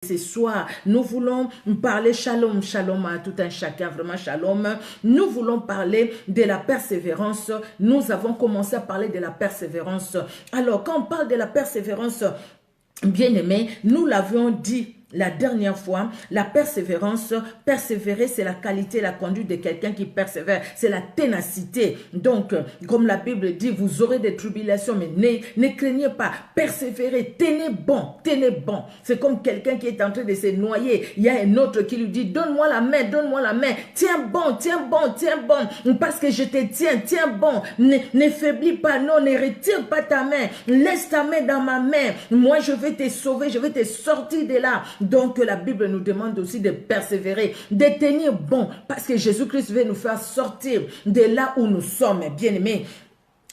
ce soir, nous voulons parler shalom, shalom à tout un chacun, vraiment shalom. Nous voulons parler de la persévérance. Nous avons commencé à parler de la persévérance. Alors, quand on parle de la persévérance, bien aimé, nous l'avions dit la dernière fois, la persévérance, persévérer, c'est la qualité, la conduite de quelqu'un qui persévère, c'est la ténacité. Donc, comme la Bible dit, vous aurez des tribulations, mais ne craignez pas, persévérez, tenez bon, tenez bon. C'est comme quelqu'un qui est en train de se noyer. Il y a un autre qui lui dit, donne-moi la main, tiens bon, tiens bon, tiens bon, parce que je te tiens bon, ne faiblis pas, non, ne retire pas ta main, laisse ta main dans ma main, moi je vais te sauver, je vais te sortir de là. Donc la Bible nous demande aussi de persévérer, de tenir bon, parce que Jésus-Christ veut nous faire sortir de là où nous sommes, bien aimés.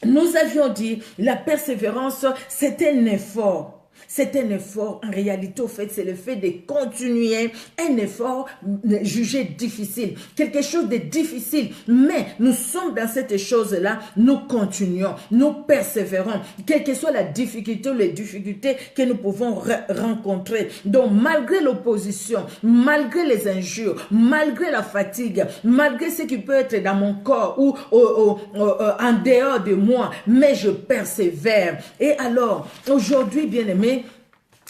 Nous avions dit, la persévérance, c'est un effort. C'est un effort, en réalité, au fait, c'est le fait de continuer un effort jugé difficile, quelque chose de difficile, mais nous sommes dans cette chose-là, nous continuons, nous persévérons, quelle que soit la difficulté ou les difficultés que nous pouvons rencontrer. Donc, malgré l'opposition, malgré les injures, malgré la fatigue, malgré ce qui peut être dans mon corps ou en dehors de moi, mais je persévère. Et alors, aujourd'hui, bien aimé,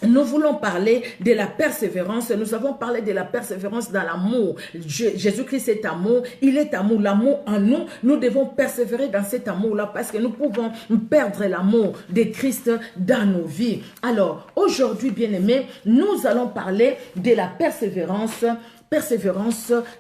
nous voulons parler de la persévérance. Nous avons parlé de la persévérance dans l'amour. Jésus-Christ est amour. Il est amour. L'amour en nous. Nous devons persévérer dans cet amour-là parce que nous pouvons perdre l'amour de Christ dans nos vies. Alors, aujourd'hui, bien aimés, nous allons parler de la persévérance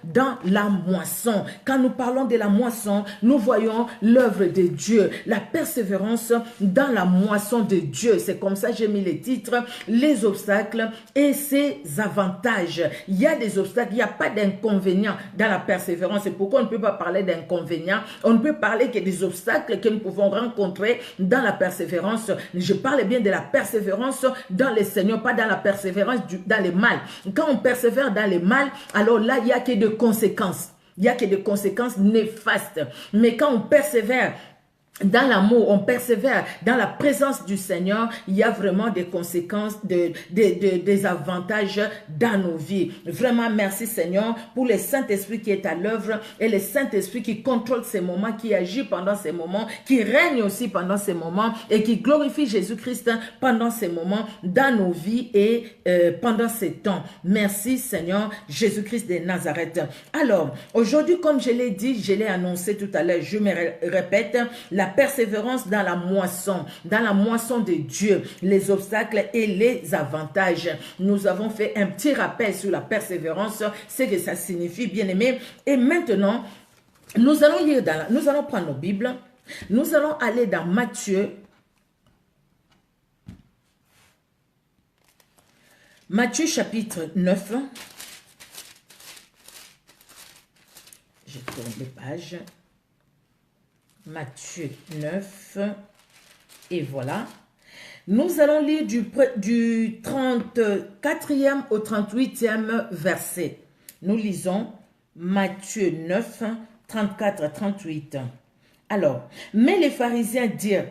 dans la moisson. Quand nous parlons de la moisson, nous voyons l'œuvre de Dieu. La persévérance dans la moisson de Dieu. C'est comme ça que j'ai mis les titres, les obstacles et ses avantages. Il y a des obstacles, il n'y a pas d'inconvénients dans la persévérance. C'est pourquoi on ne peut pas parler d'inconvénients. On ne peut parler que des obstacles que nous pouvons rencontrer dans la persévérance. Je parle bien de la persévérance dans le Seigneur, pas dans la persévérance dans le mal. Quand on persévère dans le mal, alors là, il n'y a que de conséquences. Il n'y a que de conséquences néfastes. Mais quand on persévère dans l'amour, on persévère dans la présence du Seigneur, il y a vraiment des conséquences, des avantages dans nos vies. Vraiment, merci Seigneur pour le Saint-Esprit qui est à l'œuvre et le Saint-Esprit qui contrôle ces moments, qui agit pendant ces moments, qui règne aussi pendant ces moments et qui glorifie Jésus-Christ pendant ces moments dans nos vies et pendant ces temps. Merci Seigneur Jésus-Christ de Nazareth. Alors, aujourd'hui, comme je l'ai dit, je l'ai annoncé tout à l'heure, je me répète, la persévérance dans la moisson de Dieu, les obstacles et les avantages. Nous avons fait un petit rappel sur la persévérance, ce que ça signifie, bien aimé. Et maintenant, nous allons lire nous allons prendre nos Bibles, nous allons aller dans Matthieu. Matthieu chapitre 9. Je tourne les pages. Matthieu 9, et voilà. Nous allons lire du 34e au 38e verset. Nous lisons Matthieu 9, 34 à 38. Alors, mais les pharisiens dirent,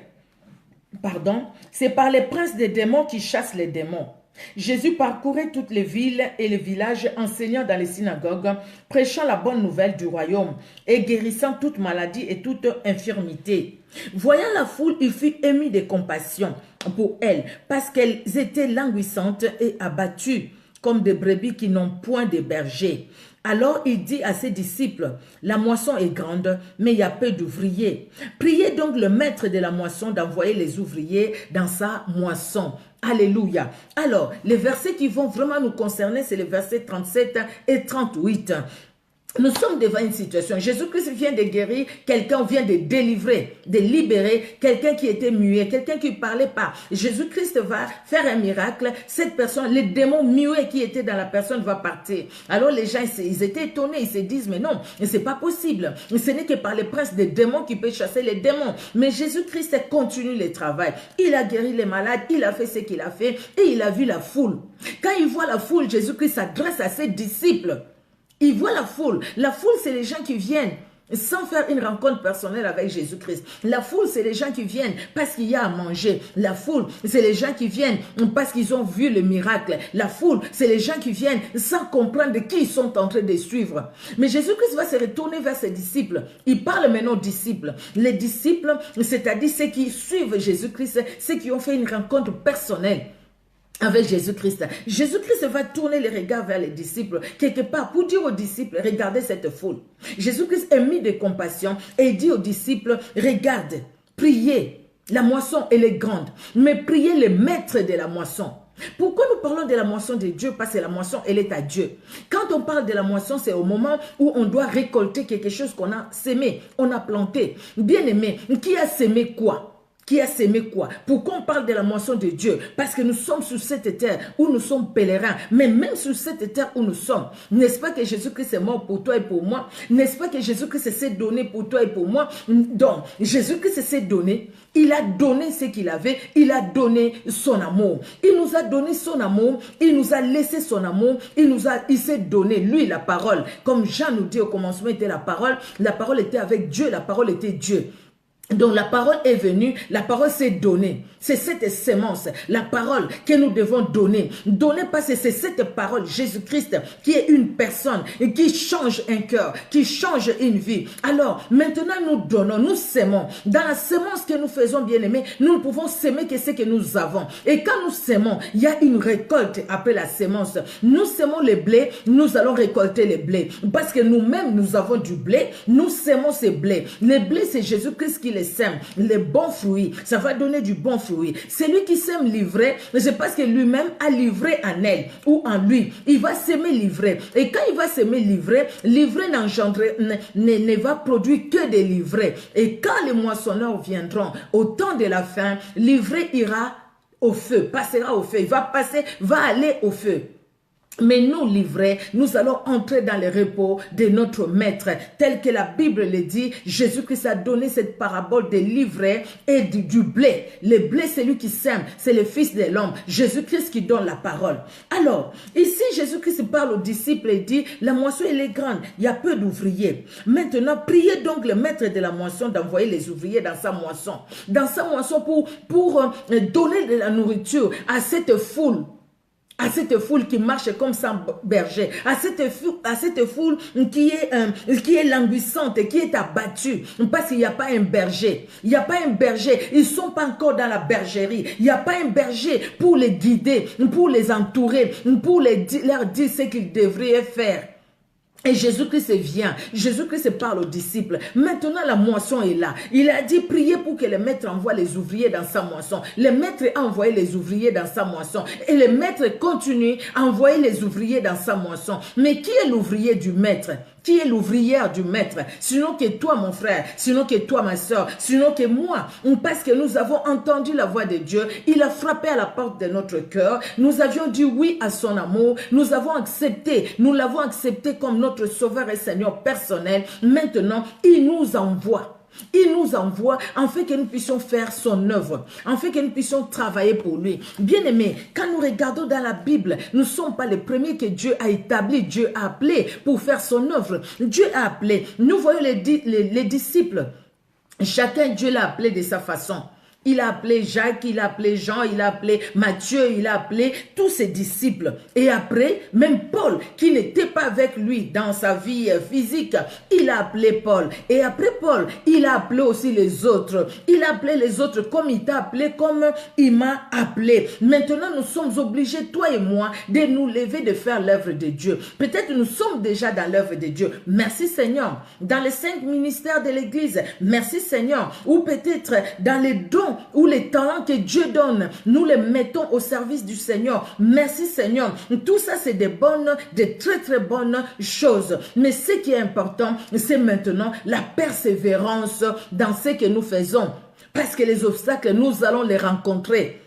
c'est par les princes des démons qui chassent les démons. Jésus parcourait toutes les villes et les villages, enseignant dans les synagogues, prêchant la bonne nouvelle du royaume et guérissant toute maladie et toute infirmité. Voyant la foule, il fut ému de compassion pour elles, parce qu'elles étaient languissantes et abattues, comme des brebis qui n'ont point de berger. Alors il dit à ses disciples, la moisson est grande, mais il y a peu d'ouvriers. Priez donc le maître de la moisson d'envoyer les ouvriers dans sa moisson. Alléluia. Alors, les versets qui vont vraiment nous concerner, c'est les versets 37 et 38. Nous sommes devant une situation. Jésus-Christ vient de guérir, quelqu'un vient de délivrer, de libérer, quelqu'un qui était muet, quelqu'un qui ne parlait pas. Jésus-Christ va faire un miracle. Cette personne, les démons muets qui étaient dans la personne va partir. Alors les gens, ils étaient étonnés, ils se disent, mais non, c'est pas possible. Ce n'est que par les princes des démons qui peut chasser les démons. Mais Jésus-Christ continue le travail. Il a guéri les malades, il a fait ce qu'il a fait et il a vu la foule. Quand il voit la foule, Jésus-Christ s'adresse à ses disciples. Il voit la foule. La foule, c'est les gens qui viennent sans faire une rencontre personnelle avec Jésus-Christ. La foule, c'est les gens qui viennent parce qu'il y a à manger. La foule, c'est les gens qui viennent parce qu'ils ont vu le miracle. La foule, c'est les gens qui viennent sans comprendre de qui ils sont en train de suivre. Mais Jésus-Christ va se retourner vers ses disciples. Il parle maintenant aux disciples. Les disciples, c'est-à-dire ceux qui suivent Jésus-Christ, ceux qui ont fait une rencontre personnelle avec Jésus-Christ. Jésus-Christ va tourner les regards vers les disciples, quelque part, pour dire aux disciples, regardez cette foule. Jésus-Christ est mis de compassion et dit aux disciples, regarde, priez, la moisson elle est grande, mais priez le maître de la moisson. Pourquoi nous parlons de la moisson de Dieu? Parce que la moisson, elle est à Dieu. Quand on parle de la moisson, c'est au moment où on doit récolter quelque chose qu'on a sémé, on a planté. Bien aimé, qui a sémé quoi? Qui a sémé quoi? Pourquoi on parle de la moisson de Dieu? Parce que nous sommes sur cette terre où nous sommes pèlerins. Mais même sur cette terre où nous sommes, n'est-ce pas que Jésus-Christ est mort pour toi et pour moi? N'est-ce pas que Jésus-Christ s'est donné pour toi et pour moi? Donc, Jésus-Christ s'est donné. Il a donné ce qu'il avait. Il a donné son amour. Il nous a donné son amour. Il nous a laissé son amour. Il s'est donné, lui, la parole. Comme Jean nous dit au commencement était la parole. La parole était avec Dieu. La parole était Dieu. Donc la parole est venue, la parole s'est donnée. C'est cette sémence, la parole que nous devons donner. Donner parce que c'est cette parole, Jésus-Christ, qui est une personne et qui change un cœur, qui change une vie. Alors maintenant nous donnons, nous sémons. Dans la sémence que nous faisons, bien aimés, nous ne pouvons s'aimer que ce que nous avons. Et quand nous sémons, il y a une récolte après la sémence. Nous sémons le blé, nous allons récolter le blé. Parce que nous-mêmes, nous avons du blé, nous sémons ce blé. Le blé, c'est Jésus-Christ qui les sème, les bons fruits, ça va donner du bon fruit. Celui qui sème l'ivraie, c'est parce que lui-même a livré en elle ou en lui. Il va s'aimer l'ivraie. Et quand il va s'aimer l'ivraie, l'ivraie ne va produire que des livraies. Et quand les moissonneurs viendront au temps de la fin, l'ivraie ira au feu, passera au feu. Il va passer, va aller au feu. Mais nous, livrés, nous allons entrer dans le repos de notre maître. Tel que la Bible le dit, Jésus-Christ a donné cette parabole de l'ivraie et du blé. Le blé, c'est lui qui sème, c'est le Fils de l'homme. Jésus-Christ qui donne la parole. Alors, ici, Jésus-Christ parle aux disciples et dit, la moisson, elle est grande, il y a peu d'ouvriers. Maintenant, priez donc le maître de la moisson d'envoyer les ouvriers dans sa moisson. Dans sa moisson pour donner de la nourriture à cette foule. À cette foule qui marche comme sans berger, à cette foule qui est languissante, qui est abattue, parce qu'il n'y a pas un berger. Il n'y a pas un berger. Ils ne sont pas encore dans la bergerie. Il n'y a pas un berger pour les guider, pour les entourer, pour leur dire ce qu'ils devraient faire. Et Jésus-Christ vient, Jésus-Christ parle aux disciples. Maintenant, la moisson est là. Il a dit, priez pour que le maître envoie les ouvriers dans sa moisson. Le maître a envoyé les ouvriers dans sa moisson. Et le maître continue à envoyer les ouvriers dans sa moisson. Mais qui est l'ouvrier du maître? Qui est l'ouvrière du maître? Sinon que toi, mon frère, sinon que toi, ma soeur, sinon que moi. Parce que nous avons entendu la voix de Dieu. Il a frappé à la porte de notre cœur. Nous avions dit oui à son amour. Nous avons accepté. Nous l'avons accepté comme notre Sauveur et Seigneur personnel. Maintenant, il nous envoie. Il nous envoie en fait que nous puissions faire son œuvre, en fait que nous puissions travailler pour lui. Bien aimé, quand nous regardons dans la Bible, nous ne sommes pas les premiers que Dieu a établis, Dieu a appelé pour faire son œuvre. Dieu a appelé. Nous voyons les disciples. Chacun, Dieu l'a appelé de sa façon. Il a appelé Jacques, il a appelé Jean, il a appelé Matthieu, il a appelé tous ses disciples. Et après, même Paul, qui n'était pas avec lui dans sa vie physique, il a appelé Paul. Et après Paul, il a appelé aussi les autres. Il a appelé les autres comme il t'a appelé, comme il m'a appelé. Maintenant, nous sommes obligés, toi et moi, de nous lever, de faire l'œuvre de Dieu. Peut-être nous sommes déjà dans l'œuvre de Dieu. Merci Seigneur. Dans les 5 ministères de l'Église, merci Seigneur. Ou peut-être dans les dons ou les talents que Dieu donne, nous les mettons au service du Seigneur. Merci Seigneur. Tout ça, c'est des très très bonnes choses. Mais ce qui est important, c'est maintenant la persévérance dans ce que nous faisons. Parce que les obstacles, nous allons les rencontrer.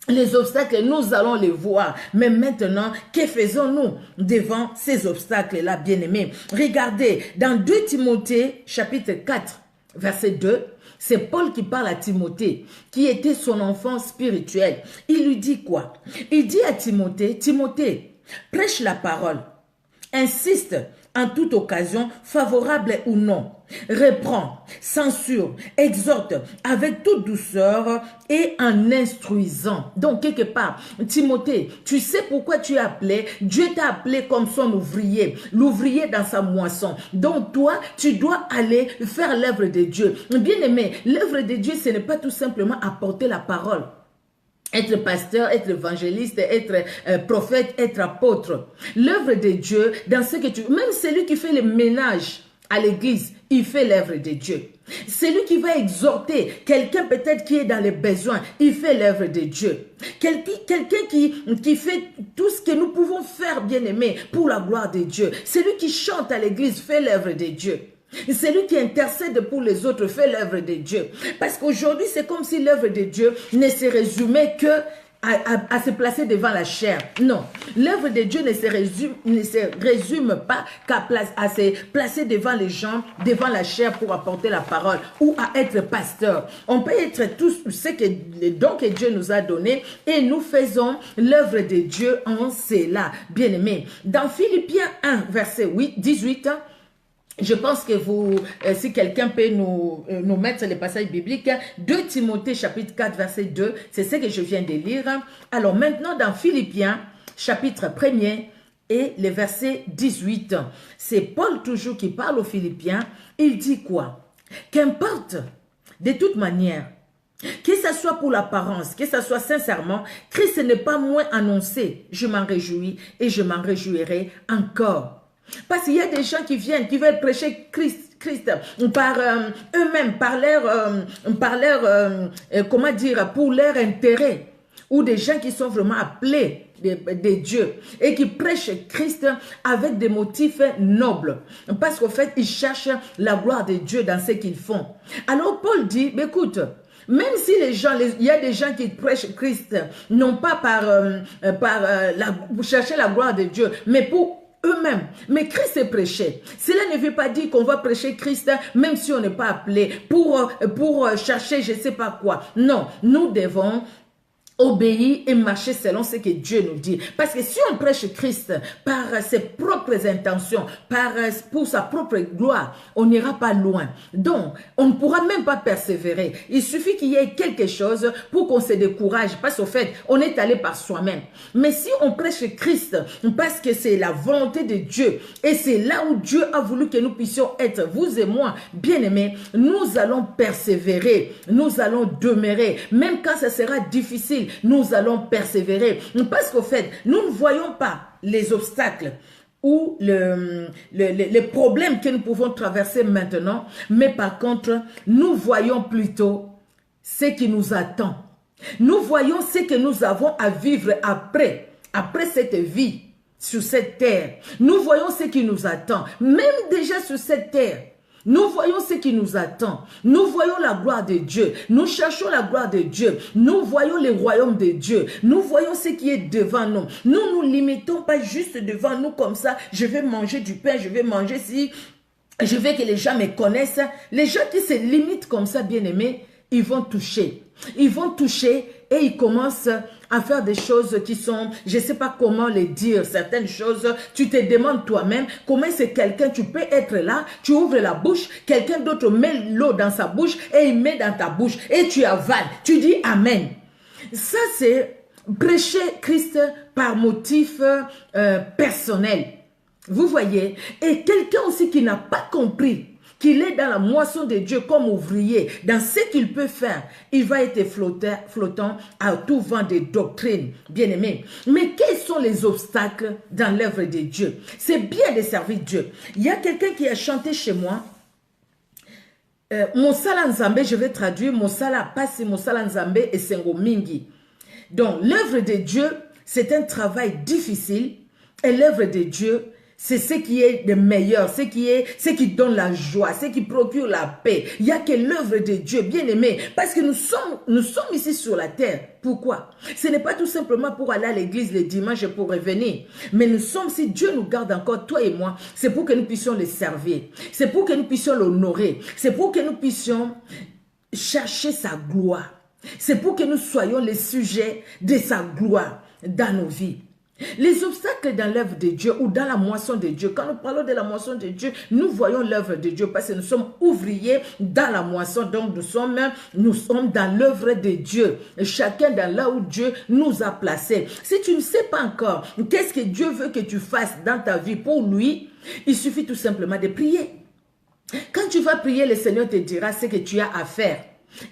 Les obstacles, nous allons les voir. Mais maintenant, que faisons-nous devant ces obstacles-là, bien-aimés? Regardez, dans 2 Timothée, chapitre 4, verset 2, c'est Paul qui parle à Timothée, qui était son enfant spirituel. Il lui dit quoi? Il dit à Timothée, Timothée, prêche la parole, insiste en toute occasion, favorable ou non, reprend, censure, exhorte avec toute douceur et en instruisant. Donc, quelque part, Timothée, tu sais pourquoi tu es appelé? Dieu t'a appelé comme son ouvrier, l'ouvrier dans sa moisson. Donc, toi, tu dois aller faire l'œuvre de Dieu. Bien aimé, l'œuvre de Dieu, ce n'est pas tout simplement apporter la parole. Être pasteur, être évangéliste, être prophète, être apôtre. L'œuvre de Dieu, dans ce que tu... Même celui qui fait le ménage à l'église, il fait l'œuvre de Dieu. Celui qui va exhorter quelqu'un peut-être qui est dans les besoins, il fait l'œuvre de Dieu. Quelqu'un qui fait tout ce que nous pouvons faire, bien aimé, pour la gloire de Dieu. Celui qui chante à l'église fait l'œuvre de Dieu. Celui qui intercède pour les autres fait l'œuvre de Dieu. Parce qu'aujourd'hui, c'est comme si l'œuvre de Dieu ne se résumait que à se placer devant la chair. Non, l'œuvre de Dieu ne se résume pas à se placer devant les gens, devant la chair pour apporter la parole ou à être pasteur. On peut être tous les dons que Dieu nous a donnés et nous faisons l'œuvre de Dieu en cela. Bien aimé, dans Philippiens 1, verset 18, je pense que si quelqu'un peut nous mettre les passages bibliques, 2 Timothée chapitre 4 verset 2, c'est ce que je viens de lire. Alors maintenant dans Philippiens chapitre 1er et le verset 18, c'est Paul toujours qui parle aux Philippiens. Il dit quoi? Qu'importe, de toute manière, que ce soit pour l'apparence, que ce soit sincèrement, Christ n'est pas moins annoncé. Je m'en réjouis et je m'en réjouirai encore. Parce qu'il y a des gens qui viennent, qui veulent prêcher Christ par eux-mêmes, comment dire, pour leur intérêt. Ou des gens qui sont vraiment appelés de Dieu et qui prêchent Christ avec des motifs nobles. Parce qu'en fait, ils cherchent la gloire de Dieu dans ce qu'ils font. Alors Paul dit, écoute, même si il y a des gens qui prêchent Christ, non pas pour chercher la gloire de Dieu, mais pour eux-mêmes. Mais Christ est prêché. Cela ne veut pas dire qu'on va prêcher Christ même si on n'est pas appelé pour chercher je ne sais pas quoi. Non, nous devons obéir et marcher selon ce que Dieu nous dit. Parce que si on prêche Christ par ses propres intentions, pour sa propre gloire, on n'ira pas loin. Donc, on ne pourra même pas persévérer. Il suffit qu'il y ait quelque chose pour qu'on se décourage. Parce qu'au fait, on est allé par soi-même. Mais si on prêche Christ, parce que c'est la volonté de Dieu, et c'est là où Dieu a voulu que nous puissions être, vous et moi, bien-aimés, nous allons persévérer, nous allons demeurer, même quand ça sera difficile, nous allons persévérer. Parce qu'au fait, nous ne voyons pas les obstacles ou les problèmes que nous pouvons traverser maintenant, mais par contre, nous voyons plutôt ce qui nous attend. Nous voyons ce que nous avons à vivre après cette vie sur cette terre. Nous voyons ce qui nous attend, même déjà sur cette terre. Nous voyons ce qui nous attend. Nous voyons la gloire de Dieu. Nous cherchons la gloire de Dieu. Nous voyons le royaume de Dieu. Nous voyons ce qui est devant nous. Nous ne nous limitons pas juste devant nous comme ça. Je vais manger du pain, je vais manger si je veux que les gens me connaissent. Les gens qui se limitent comme ça, bien aimés, ils vont toucher. Ils vont toucher et ils commencent à faire des choses qui sont, je ne sais pas comment les dire, certaines choses, tu te demandes toi-même comment c'est quelqu'un, tu peux être là, tu ouvres la bouche, quelqu'un d'autre met l'eau dans sa bouche et il met dans ta bouche et tu avales, tu dis Amen. Ça c'est prêcher Christ par motif personnel. Vous voyez, et quelqu'un aussi qui n'a pas compris qu'il est dans la moisson de Dieu comme ouvrier, dans ce qu'il peut faire, il va être flottant à tout vent de doctrine, bien aimé. Mais quels sont les obstacles dans l'œuvre de Dieu? C'est bien de servir Dieu. Il y a quelqu'un qui a chanté chez moi, Mosala Nzambe, je vais traduire, Mosala Pasi, Mosala Nzambe et Sengo Mingi. Donc l'œuvre de Dieu, c'est un travail difficile et l'œuvre de Dieu, c'est ce qui est le meilleur, ce qui donne la joie, ce qui procure la paix. Il n'y a que l'œuvre de Dieu, bien aimé, parce que nous sommes ici sur la terre. Pourquoi? Ce n'est pas tout simplement pour aller à l'église le dimanche et pour revenir. Mais nous sommes, si Dieu nous garde encore, toi et moi, c'est pour que nous puissions le servir. C'est pour que nous puissions l'honorer. C'est pour que nous puissions chercher sa gloire. C'est pour que nous soyons les sujets de sa gloire dans nos vies. Les obstacles dans l'œuvre de Dieu ou dans la moisson de Dieu, quand nous parlons de la moisson de Dieu, nous voyons l'œuvre de Dieu parce que nous sommes ouvriers dans la moisson, donc nous sommes dans l'œuvre de Dieu. Chacun dans là où Dieu nous a placés. Si tu ne sais pas encore qu'est-ce que Dieu veut que tu fasses dans ta vie pour lui, il suffit tout simplement de prier. Quand tu vas prier, le Seigneur te dira ce que tu as à faire.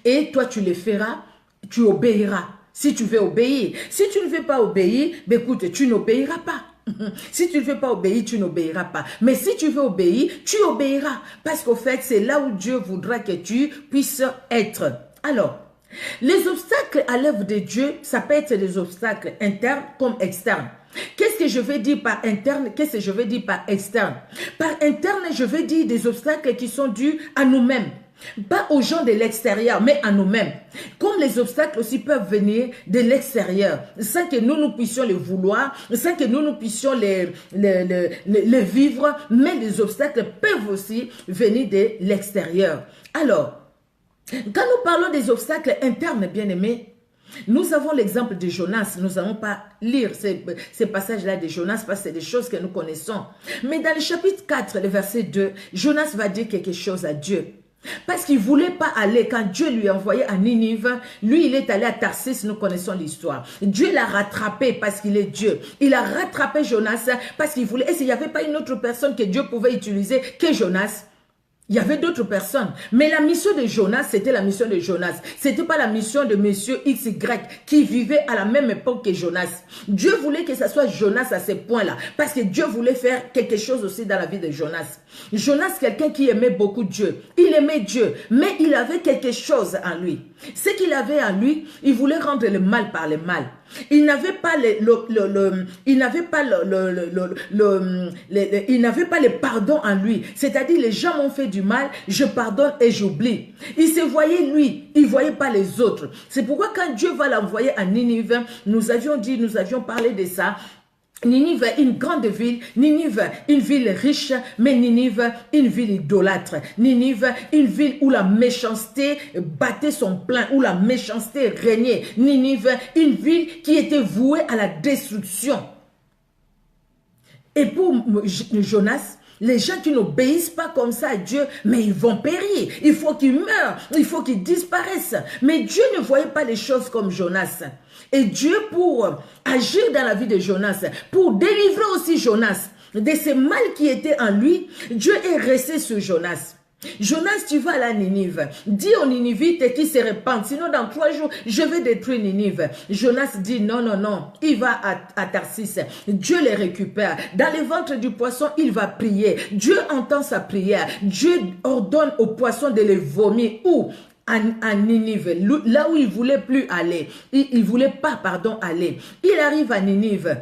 Et toi, tu le feras, tu obéiras. Si tu veux obéir. Si tu ne veux pas obéir, ben écoute, tu n'obéiras pas. Si tu ne veux pas obéir, tu n'obéiras pas. Mais si tu veux obéir, tu obéiras. Parce qu'au fait, c'est là où Dieu voudra que tu puisses être. Alors, les obstacles à l'œuvre de Dieu, ça peut être des obstacles internes comme externes. Qu'est-ce que je veux dire par interne? Qu'est-ce que je veux dire par externe? Par interne, je veux dire des obstacles qui sont dus à nous-mêmes. Pas aux gens de l'extérieur, mais à nous-mêmes. Comme les obstacles aussi peuvent venir de l'extérieur, sans que nous puissions les vouloir, sans que nous puissions les vivre, mais les obstacles peuvent aussi venir de l'extérieur. Alors, quand nous parlons des obstacles internes, bien aimés, nous avons l'exemple de Jonas. Nous n'allons pas lire ces passages-là de Jonas parce que c'est des choses que nous connaissons. Mais dans le chapitre 4, le verset 2, Jonas va dire quelque chose à Dieu. Parce qu'il ne voulait pas aller, quand Dieu lui a envoyé à Ninive, lui il est allé à Tarsis, nous connaissons l'histoire. Dieu l'a rattrapé parce qu'il est Dieu. Il a rattrapé Jonas parce qu'il voulait, et s'il n'y avait pas une autre personne que Dieu pouvait utiliser que Jonas, il y avait d'autres personnes. Mais la mission de Jonas, c'était la mission de Jonas. Ce n'était pas la mission de monsieur XY qui vivait à la même époque que Jonas. Dieu voulait que ce soit Jonas à ce point-là. Parce que Dieu voulait faire quelque chose aussi dans la vie de Jonas. Jonas, quelqu'un qui aimait beaucoup Dieu. Il aimait Dieu. Mais il avait quelque chose en lui. Ce qu'il avait en lui, il voulait rendre le mal par le mal. Il n'avait pas il n'avait pas le pardon en lui. C'est-à-dire, les gens m'ont fait du mal, je pardonne et j'oublie. Il se voyait lui, il ne voyait pas les autres. C'est pourquoi quand Dieu va l'envoyer à Ninive, nous avions parlé de ça. Ninive, une grande ville, Ninive, une ville riche, mais Ninive, une ville idolâtre. Ninive, une ville où la méchanceté battait son plein, où la méchanceté régnait. Ninive, une ville qui était vouée à la destruction. Et pour Jonas, les gens qui n'obéissent pas comme ça à Dieu, mais ils vont périr. Il faut qu'ils meurent, il faut qu'ils disparaissent. Mais Dieu ne voyait pas les choses comme Jonas. Et Dieu, pour agir dans la vie de Jonas, pour délivrer aussi Jonas de ce mal qui était en lui, Dieu est resté sur Jonas. Jonas, tu vas à la Ninive. Dis aux Ninivites qui se répandent. Sinon, dans 3 jours, je vais détruire Ninive. Jonas dit non, non, non. Il va à Tarsis. Dieu les récupère. Dans le ventre du poisson, il va prier. Dieu entend sa prière. Dieu ordonne au poisson de les vomir. Où? À Ninive, là où il ne voulait plus aller. Il ne voulait pas, aller. Il arrive à Ninive.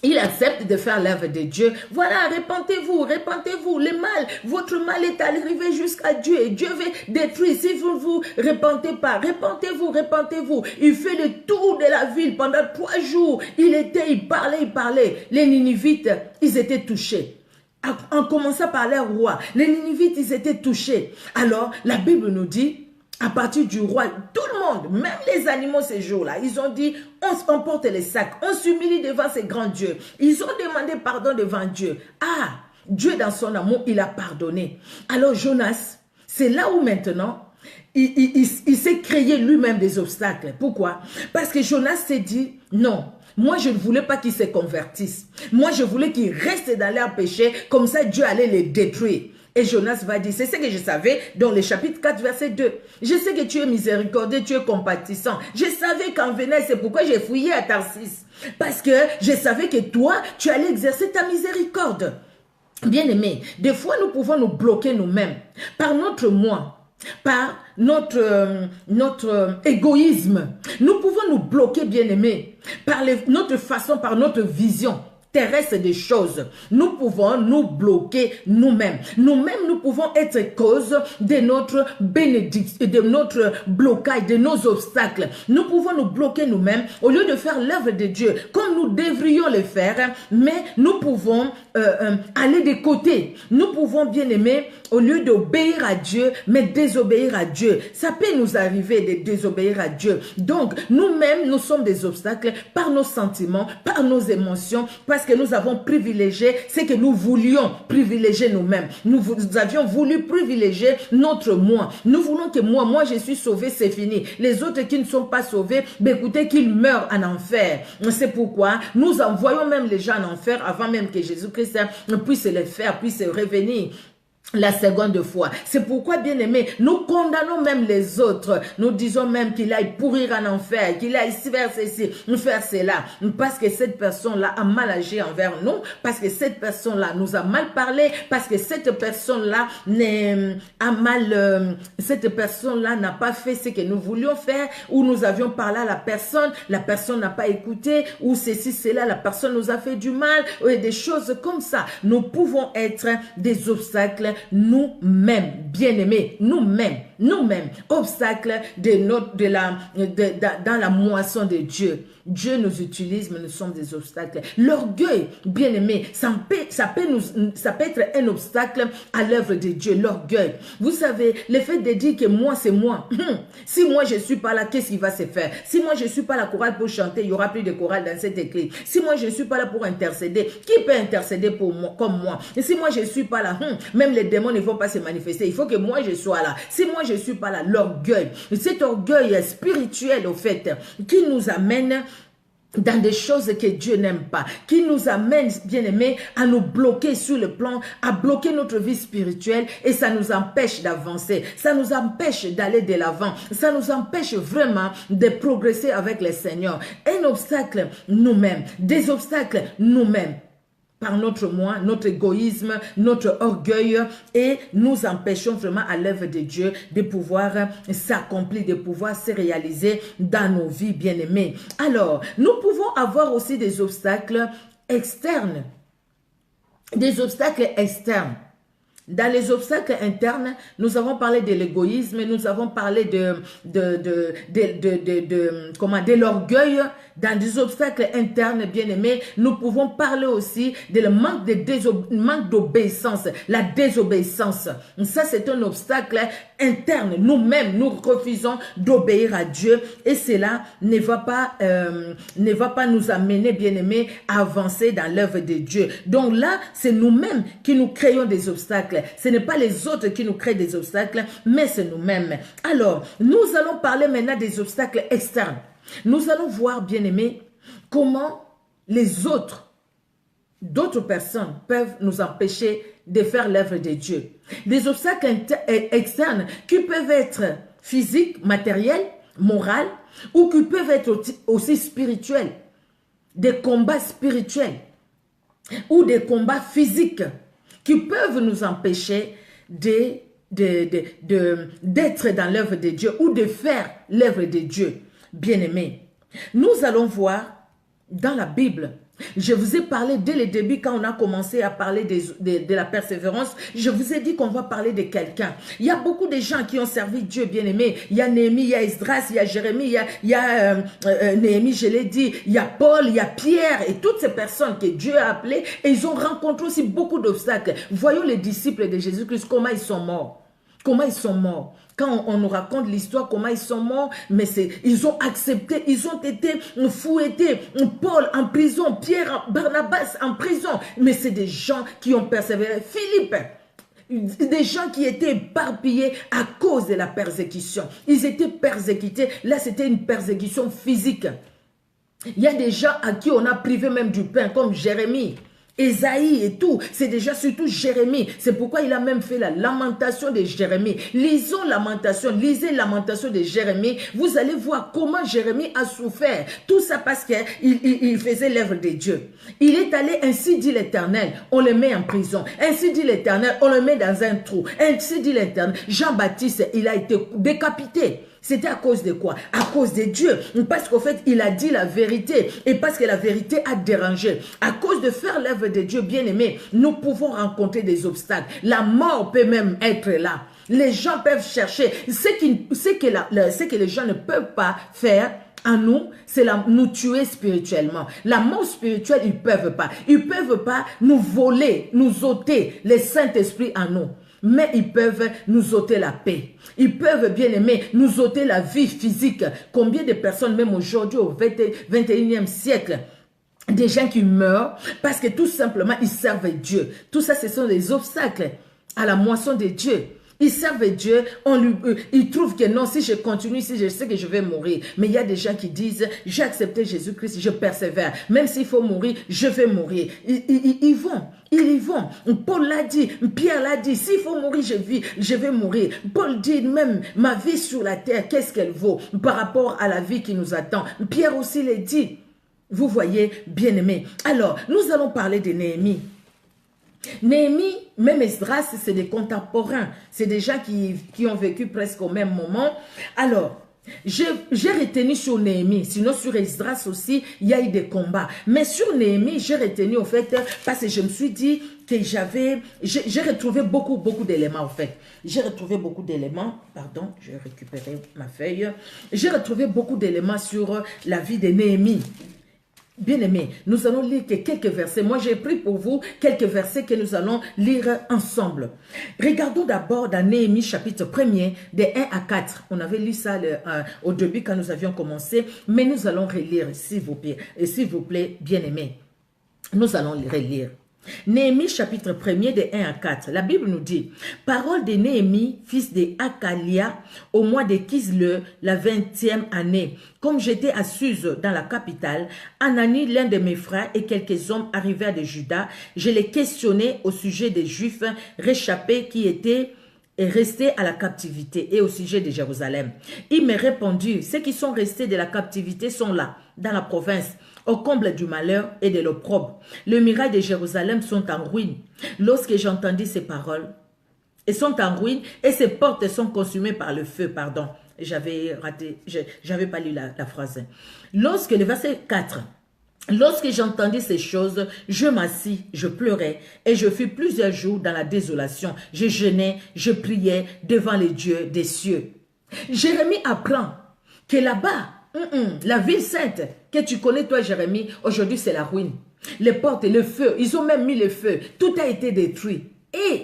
Il accepte de faire l'œuvre de Dieu. Voilà, repentez-vous, repentez-vous. Le mal, votre mal est arrivé jusqu'à Dieu et Dieu veut détruire. Si vous ne vous repentez pas, repentez-vous, repentez-vous. Il fait le tour de la ville pendant 3 jours. Il parlait. Les Ninivites, ils étaient touchés. En commençant par les rois, les Ninivites, ils étaient touchés. Alors, la Bible nous dit, à partir du roi, tout le monde, même les animaux ces jours-là, ils ont dit, on porte les sacs, on s'humilie devant ces grands dieux. Ils ont demandé pardon devant Dieu. Ah, Dieu dans son amour, il a pardonné. Alors Jonas, c'est là où maintenant, il s'est créé lui-même des obstacles. Pourquoi? Parce que Jonas s'est dit, non, moi je ne voulais pas qu'ils se convertissent. Moi je voulais qu'ils restent dans leur péché, comme ça Dieu allait les détruire. Et Jonas va dire, c'est ce que je savais dans le chapitre 4, verset 2. Je sais que tu es miséricordieux, tu es compatissant. Je savais qu'en venait, c'est pourquoi j'ai fouillé à Tarsis. Parce que je savais que toi, tu allais exercer ta miséricorde. Bien aimé, des fois nous pouvons nous bloquer nous-mêmes par notre moi, par notre égoïsme. Nous pouvons nous bloquer, bien aimé, par notre façon, par notre vision. terrestre des choses, nous pouvons nous bloquer nous-mêmes. Nous-mêmes, nous pouvons être cause de notre bénédiction, de notre blocage, de nos obstacles. Nous pouvons nous bloquer nous-mêmes au lieu de faire l'œuvre de Dieu comme nous devrions le faire, mais nous pouvons aller de côté. Nous pouvons, bien aimer, au lieu d'obéir à Dieu, mais désobéir à Dieu. Ça peut nous arriver de désobéir à Dieu. Donc, nous-mêmes, nous sommes des obstacles par nos sentiments, par nos émotions, parce que nous avons privilégié ce que nous voulions privilégier nous-mêmes. Nous avions voulu privilégier notre moi. Nous voulons que moi je suis sauvé, c'est fini. Les autres qui ne sont pas sauvés, ben écoutez, qu'ils meurent en enfer. C'est pourquoi nous envoyons même les gens en enfer avant même que Jésus-Christ puisse les faire, puisse revenir la seconde fois. C'est pourquoi, bien aimé, nous condamnons même les autres. Nous disons même qu'il aille pourrir en enfer, qu'il aille faire ceci, faire cela. Parce que cette personne-là a mal agi envers nous, parce que cette personne-là nous a mal parlé, parce que cette personne-là cette personne-là n'a pas fait ce que nous voulions faire, ou nous avions parlé à la personne n'a pas écouté, ou ceci, cela, la personne nous a fait du mal, ou des choses comme ça. Nous pouvons être des obstacles nous-mêmes, bien-aimés, nous-mêmes, obstacles dans la moisson de Dieu. Dieu nous utilise, mais nous sommes des obstacles. L'orgueil, bien-aimé, ça peut être un obstacle à l'œuvre de Dieu, l'orgueil. Vous savez, le fait de dire que moi, c'est moi. Si moi, je ne suis pas là, qu'est-ce qui va se faire? Si moi, je ne suis pas la chorale pour chanter, il n'y aura plus de chorale dans cette église. Si moi, je ne suis pas là pour intercéder, qui peut intercéder pour moi, comme moi? Et si moi, je ne suis pas là, même les démons ne vont pas se manifester. Il faut que moi, je sois là. Si moi, je ne suis pas là, l'orgueil, cet orgueil spirituel, au fait, qui nous amène dans des choses que Dieu n'aime pas, qui nous amène, bien aimé, à nous bloquer sur le plan, à bloquer notre vie spirituelle, et ça nous empêche d'avancer, ça nous empêche d'aller de l'avant, ça nous empêche vraiment de progresser avec le Seigneur. Un obstacle nous-mêmes, des obstacles nous-mêmes, par notre moi, notre égoïsme, notre orgueil, et nous empêchons vraiment à l'œuvre de Dieu de pouvoir s'accomplir, de pouvoir se réaliser dans nos vies bien-aimées. Alors, nous pouvons avoir aussi des obstacles externes. Des obstacles externes. Dans les obstacles internes, nous avons parlé de l'égoïsme, nous avons parlé de l'orgueil. Dans des obstacles internes, bien aimés, nous pouvons parler aussi de le manque d'obéissance, la désobéissance. Ça, c'est un obstacle interne. Nous-mêmes, nous refusons d'obéir à Dieu, et cela ne va pas nous amener, bien aimés, à avancer dans l'œuvre de Dieu. Donc là, c'est nous-mêmes qui nous créons des obstacles. Ce n'est pas les autres qui nous créent des obstacles, mais c'est nous-mêmes. Alors, nous allons parler maintenant des obstacles externes. Nous allons voir, bien aimés, comment d'autres personnes peuvent nous empêcher de faire l'œuvre de Dieu. Des obstacles externes qui peuvent être physiques, matériels, moraux, ou qui peuvent être aussi spirituels. Des combats spirituels ou des combats physiques qui peuvent nous empêcher d'être dans l'œuvre de Dieu ou de faire l'œuvre de Dieu. Bien-aimés, nous allons voir dans la Bible. Je vous ai parlé dès le début, quand on a commencé à parler de la persévérance, je vous ai dit qu'on va parler de quelqu'un. Il y a beaucoup de gens qui ont servi Dieu, bien-aimé. Il y a Néhémie, il y a Esdras, il y a Jérémie, il y a Néhémie, je l'ai dit, il y a Paul, il y a Pierre, et toutes ces personnes que Dieu a appelées, et ils ont rencontré aussi beaucoup d'obstacles. Voyons les disciples de Jésus-Christ, comment ils sont morts. Comment ils sont morts. Quand on nous raconte l'histoire, comment ils sont morts, mais ils ont accepté, ils ont été fouettés. Paul en prison, Pierre, Barnabas en prison. Mais c'est des gens qui ont persévéré. Philippe, des gens qui étaient éparpillés à cause de la persécution. Ils étaient persécutés. Là, c'était une persécution physique. Il y a des gens à qui on a privé même du pain, comme Jérémie. Ésaïe et tout, c'est déjà surtout Jérémie. C'est pourquoi il a même fait la lamentation de Jérémie. Lisez lamentation de Jérémie. Vous allez voir comment Jérémie a souffert. Tout ça parce qu'il faisait l'œuvre de Dieu. Il est allé, ainsi dit l'Éternel, on le met en prison. Ainsi dit l'Éternel, on le met dans un trou. Ainsi dit l'Éternel, Jean-Baptiste, il a été décapité. C'était à cause de quoi? À cause de Dieu. Parce qu'au fait, il a dit la vérité. Et parce que la vérité a dérangé. À cause de faire l'œuvre de Dieu, bien-aimé, nous pouvons rencontrer des obstacles. La mort peut même être là. Les gens peuvent chercher. Ce que les gens ne peuvent pas faire à nous, c'est nous tuer spirituellement. La mort spirituelle, ils peuvent pas. Ils peuvent pas nous voler, nous ôter le Saint-Esprit en nous. Mais ils peuvent nous ôter la paix. Ils peuvent, bien aimer, nous ôter la vie physique. Combien de personnes, même aujourd'hui, au 21e siècle, des gens qui meurent parce que tout simplement, ils servent Dieu. Tout ça, ce sont des obstacles à la moisson de Dieu. Ils servent Dieu, ils trouvent que non, si je continue, si je sais que je vais mourir. Mais il y a des gens qui disent, j'ai accepté Jésus-Christ, je persévère. Même s'il faut mourir, je vais mourir. Ils y vont. Paul l'a dit, Pierre l'a dit, s'il faut mourir, je vais mourir. Paul dit même, ma vie sur la terre, qu'est-ce qu'elle vaut par rapport à la vie qui nous attend. Pierre aussi l'a dit. Vous voyez, bien-aimés. Alors, nous allons parler de Néhémie. Néhémie, même Esdras, c'est des contemporains. C'est des gens qui ont vécu presque au même moment. Alors, j'ai retenu sur Néhémie. Sinon, sur Esdras aussi, il y a eu des combats. Mais sur Néhémie, j'ai retenu au fait, parce que je me suis dit que j'ai retrouvé beaucoup d'éléments au fait. J'ai retrouvé beaucoup d'éléments. Pardon, je vais récupérer ma feuille. J'ai retrouvé beaucoup d'éléments sur la vie de Néhémie. Bien-aimés, nous allons lire que quelques versets. Moi, j'ai pris pour vous quelques versets que nous allons lire ensemble. Regardons d'abord dans Néhémie chapitre 1er, des 1 à 4. On avait lu ça au début quand nous avions commencé, mais nous allons relire, s'il vous plaît, bien-aimés. Nous allons relire. Néhémie chapitre 1er de 1 à 4. La Bible nous dit, parole de Néhémie, fils de Hakalia, au mois de Kislev, la 20e année. Comme j'étais à Suse dans la capitale, Anani, l'un de mes frères et quelques hommes arrivèrent de Juda. Je les questionnais au sujet des Juifs réchappés qui étaient restés à la captivité et au sujet de Jérusalem. Ils me répondirent, ceux qui sont restés de la captivité sont là, dans la province, au comble du malheur et de l'opprobre. Les murailles de Jérusalem sont en ruine. Lorsque j'entendis ces paroles, elles sont en ruine et ces portes sont consumées par le feu. Pardon, j'avais raté, j'avais pas lu la phrase. Lorsque le verset 4, lorsque j'entendis ces choses, je m'assis, je pleurais et je fus plusieurs jours dans la désolation. Je jeûnais, je priais devant les dieux des cieux. Jérémie apprend que là-bas, la ville sainte que tu connais toi Jérémie, aujourd'hui c'est la ruine. Les portes, le feu, ils ont même mis le feu. Tout a été détruit. Et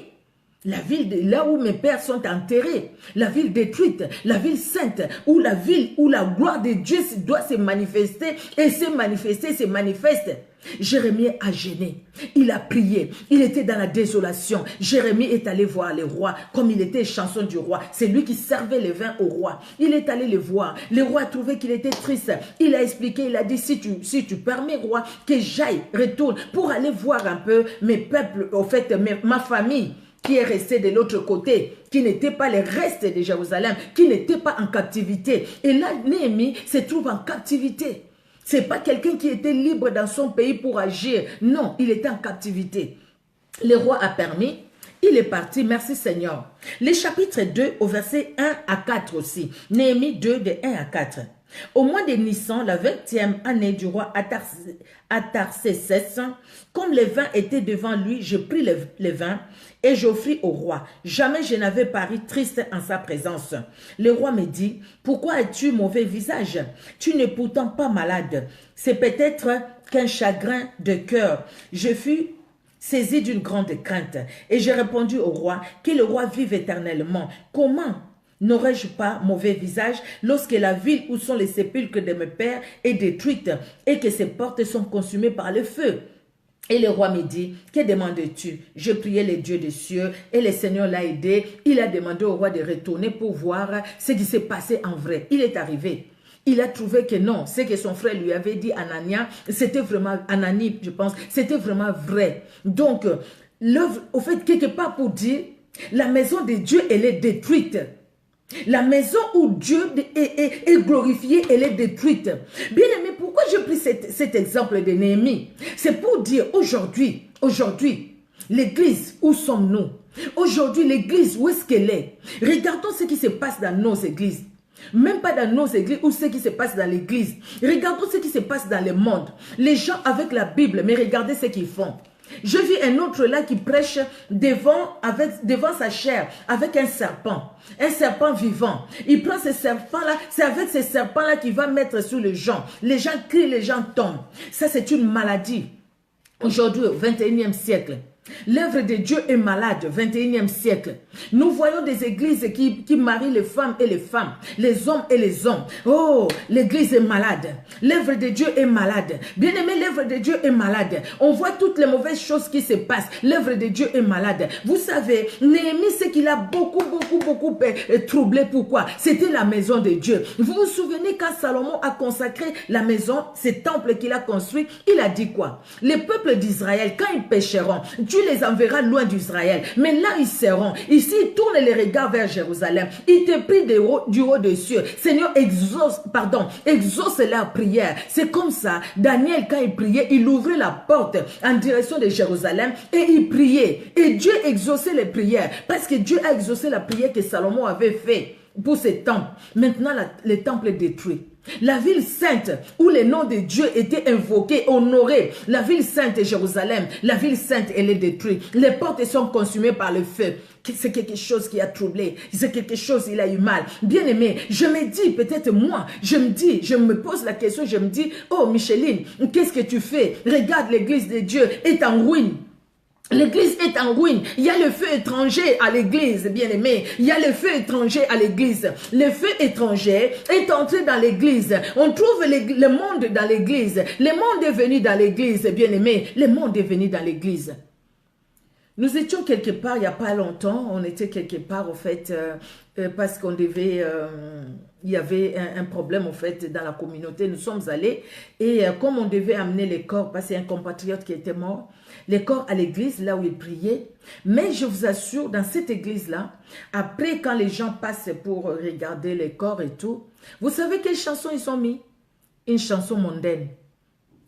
la ville, là où mes pères sont enterrés, la ville détruite, la ville sainte, où la ville, où la gloire de Dieu doit se manifester et se manifeste. Jérémie a gêné, il a prié, il était dans la désolation. Jérémie est allé voir le roi, comme il était chanson du roi. C'est lui qui servait le vin au roi. Il est allé le voir. Le roi a trouvé qu'il était triste. Il a expliqué, il a dit, si tu permets, roi, que j'aille, retourne, pour aller voir un peu mes peuples, au fait, ma famille, qui est resté de l'autre côté, qui n'était pas les restes de Jérusalem, qui n'était pas en captivité. Et là, Néhémie se trouve en captivité. Ce n'est pas quelqu'un qui était libre dans son pays pour agir. Non, il était en captivité. Le roi a permis, il est parti, merci Seigneur. Les chapitres 2 au verset 1 à 4 aussi. Néhémie 2 de 1 à 4. Au mois de Nissan, la 20e année du roi Artaxerxès, comme le vin était devant lui, je pris le vin et j'offris au roi. Jamais je n'avais paru triste en sa présence. Le roi me dit, pourquoi as-tu mauvais visage? Tu n'es pourtant pas malade. C'est peut-être qu'un chagrin de cœur. Je fus saisi d'une grande crainte et j'ai répondu au roi, que le roi vive éternellement. Comment n'aurais-je pas mauvais visage lorsque la ville où sont les sépulcres de mes pères est détruite et que ses portes sont consumées par le feu? Et le roi me dit, que demandes-tu? Je priais les dieux des cieux et le Seigneur l'a aidé. Il a demandé au roi de retourner pour voir ce qui s'est passé en vrai. Il est arrivé. Il a trouvé que non, ce que son frère lui avait dit, Anania, c'était vraiment, Anani, je pense, c'était vraiment vrai. Donc, l'œuvre, au fait, quelque part pour dire, la maison de Dieu, elle est détruite. La maison où Dieu est glorifié, elle est détruite. Bien aimé, pourquoi j'ai pris cet exemple de Néhémie? C'est pour dire aujourd'hui, l'église, où sommes-nous? Aujourd'hui, l'église, où est-ce qu'elle est? Regardons ce qui se passe dans nos églises. Même pas dans nos églises ou ce qui se passe dans l'église. Regardons ce qui se passe dans le monde. Les gens avec la Bible, mais regardez ce qu'ils font. Je vis un autre là qui prêche devant sa chair avec un serpent vivant. Il prend ce serpent-là, c'est avec ce serpent-là qu'il va mettre sur les gens. Les gens crient, les gens tombent. Ça, c'est une maladie. Aujourd'hui, au 21e siècle. L'œuvre de Dieu est malade, 21e siècle. Nous voyons des églises qui marient les femmes et les femmes, les hommes et les hommes. Oh, l'église est malade. L'œuvre de Dieu est malade. Bien-aimé, l'œuvre de Dieu est malade. On voit toutes les mauvaises choses qui se passent. L'œuvre de Dieu est malade. Vous savez, Néhémie, ce qu'il a beaucoup troublé. Pourquoi? C'était la maison de Dieu. Vous vous souvenez quand Salomon a consacré la maison, ce temple qu'il a construit, il a dit quoi? Les peuples d'Israël, quand ils pécheront, Dieu les enverra loin d'Israël. Mais là, ils seront. Ici, ils tournent les regards vers Jérusalem. Ils te prient du haut des cieux. Seigneur, exauce leur prière. C'est comme ça. Daniel, quand il priait, il ouvrait la porte en direction de Jérusalem et il priait. Et Dieu exauçait les prières. Parce que Dieu a exaucé la prière que Salomon avait fait pour ce temple. Maintenant, le temple est détruit. La ville sainte où le nom de Dieu était invoqué, honoré, la ville sainte de Jérusalem, la ville sainte, elle est détruite. Les portes sont consumées par le feu. C'est quelque chose qui a troublé, c'est quelque chose, il a eu mal. Bien aimé, je me dis, peut-être moi, je me pose la question, je me dis, oh Micheline, qu'est-ce que tu fais? Regarde, l'église de Dieu est en ruine. L'église est en ruine. Il y a le feu étranger à l'église, bien aimé. Il y a le feu étranger à l'église. Le feu étranger est entré dans l'église. On trouve le monde dans l'église. Le monde est venu dans l'église, bien aimé. Le monde est venu dans l'église. Nous étions quelque part il n'y a pas longtemps. On était quelque part, au fait, parce qu'on devait... il y avait un problème, au fait, dans la communauté. Nous sommes allés et comme on devait amener les corps, parce qu'il y a un compatriote qui était mort, les corps à l'église, là où ils priaient. Mais je vous assure, dans cette église-là, après, quand les gens passent pour regarder les corps et tout, vous savez quelle chanson ils ont mis? Une chanson mondaine.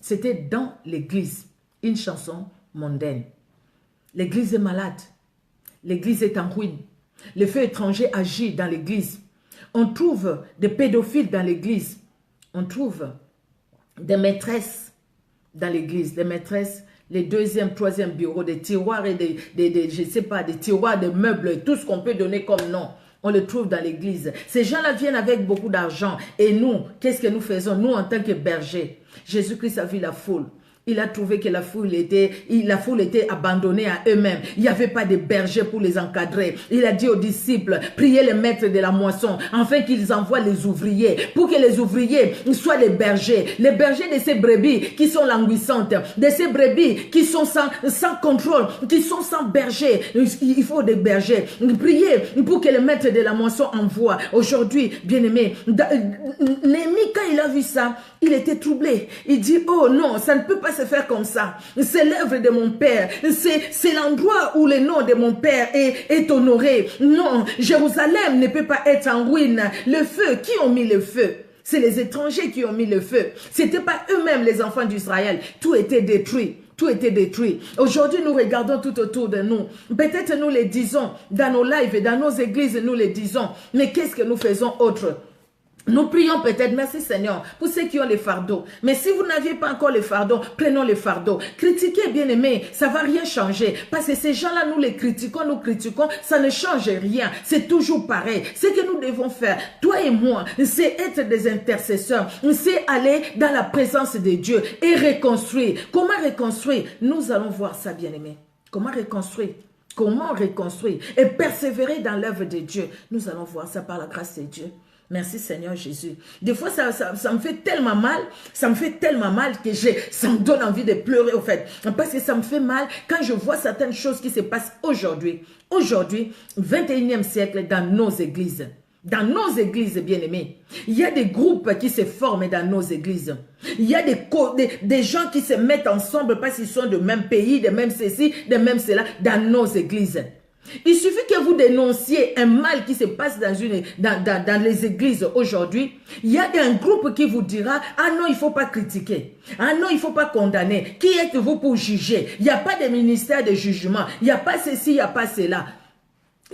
C'était dans l'église. Une chanson mondaine. L'église est malade. L'église est en ruine. Le feu étranger agit dans l'église. On trouve des pédophiles dans l'église. On trouve des maîtresses dans l'église. Des maîtresses, les deuxième, troisième bureaux, des tiroirs et je sais pas, des tiroirs, des meubles, tout ce qu'on peut donner comme nom. On le trouve dans l'église. Ces gens-là viennent avec beaucoup d'argent. Et nous, qu'est-ce que nous faisons? Nous, en tant que bergers, Jésus-Christ a vu la foule. Il a trouvé que la foule était abandonnée à eux-mêmes. Il n'y avait pas de berger pour les encadrer. Il a dit aux disciples, priez les maîtres de la moisson, afin qu'ils envoient les ouvriers, pour que les ouvriers soient les bergers de ces brebis qui sont languissantes, de ces brebis qui sont sans contrôle, qui sont sans berger. Il faut des bergers. Priez pour que les maîtres de la moisson envoient. Aujourd'hui, bien-aimé, Néhémie, quand il a vu ça, il était troublé. Il dit, oh non, ça ne peut pas se faire comme ça. C'est l'œuvre de mon père. C'est l'endroit où le nom de mon père est honoré. Non, Jérusalem ne peut pas être en ruine. Le feu, qui ont mis le feu? C'est les étrangers qui ont mis le feu. C'était pas eux-mêmes les enfants d'Israël. Tout était détruit. Tout était détruit. Aujourd'hui, nous regardons tout autour de nous. Peut-être nous les disons dans nos lives et dans nos églises, nous les disons. Mais qu'est-ce que nous faisons autre? Nous prions peut-être, merci Seigneur, pour ceux qui ont les fardeaux. Mais si vous n'aviez pas encore les fardeaux, prenons les fardeaux. Critiquez, bien aimé, ça va rien changer. Parce que ces gens-là, nous les critiquons, ça ne change rien. C'est toujours pareil. Ce que nous devons faire, toi et moi, c'est être des intercesseurs. C'est aller dans la présence de Dieu et reconstruire. Comment reconstruire? Nous allons voir ça, bien aimé. Comment reconstruire? Comment reconstruire et persévérer dans l'œuvre de Dieu? Nous allons voir ça par la grâce de Dieu. Merci Seigneur Jésus. Des fois, ça me fait tellement mal, que ça me donne envie de pleurer au fait. Parce que ça me fait mal quand je vois certaines choses qui se passent aujourd'hui. Aujourd'hui, 21e siècle, dans nos églises. Dans nos églises, bien-aimés, il y a des groupes qui se forment dans nos églises. Il y a des gens qui se mettent ensemble parce qu'ils sont de même pays, de même ceci, de même cela, dans nos églises. Il suffit que vous dénonciez un mal qui se passe dans les églises aujourd'hui. Il y a un groupe qui vous dira, ah non, il ne faut pas critiquer. Ah non, il ne faut pas condamner. Qui êtes-vous pour juger? Il n'y a pas de ministère de jugement. Il n'y a pas ceci, il n'y a pas cela.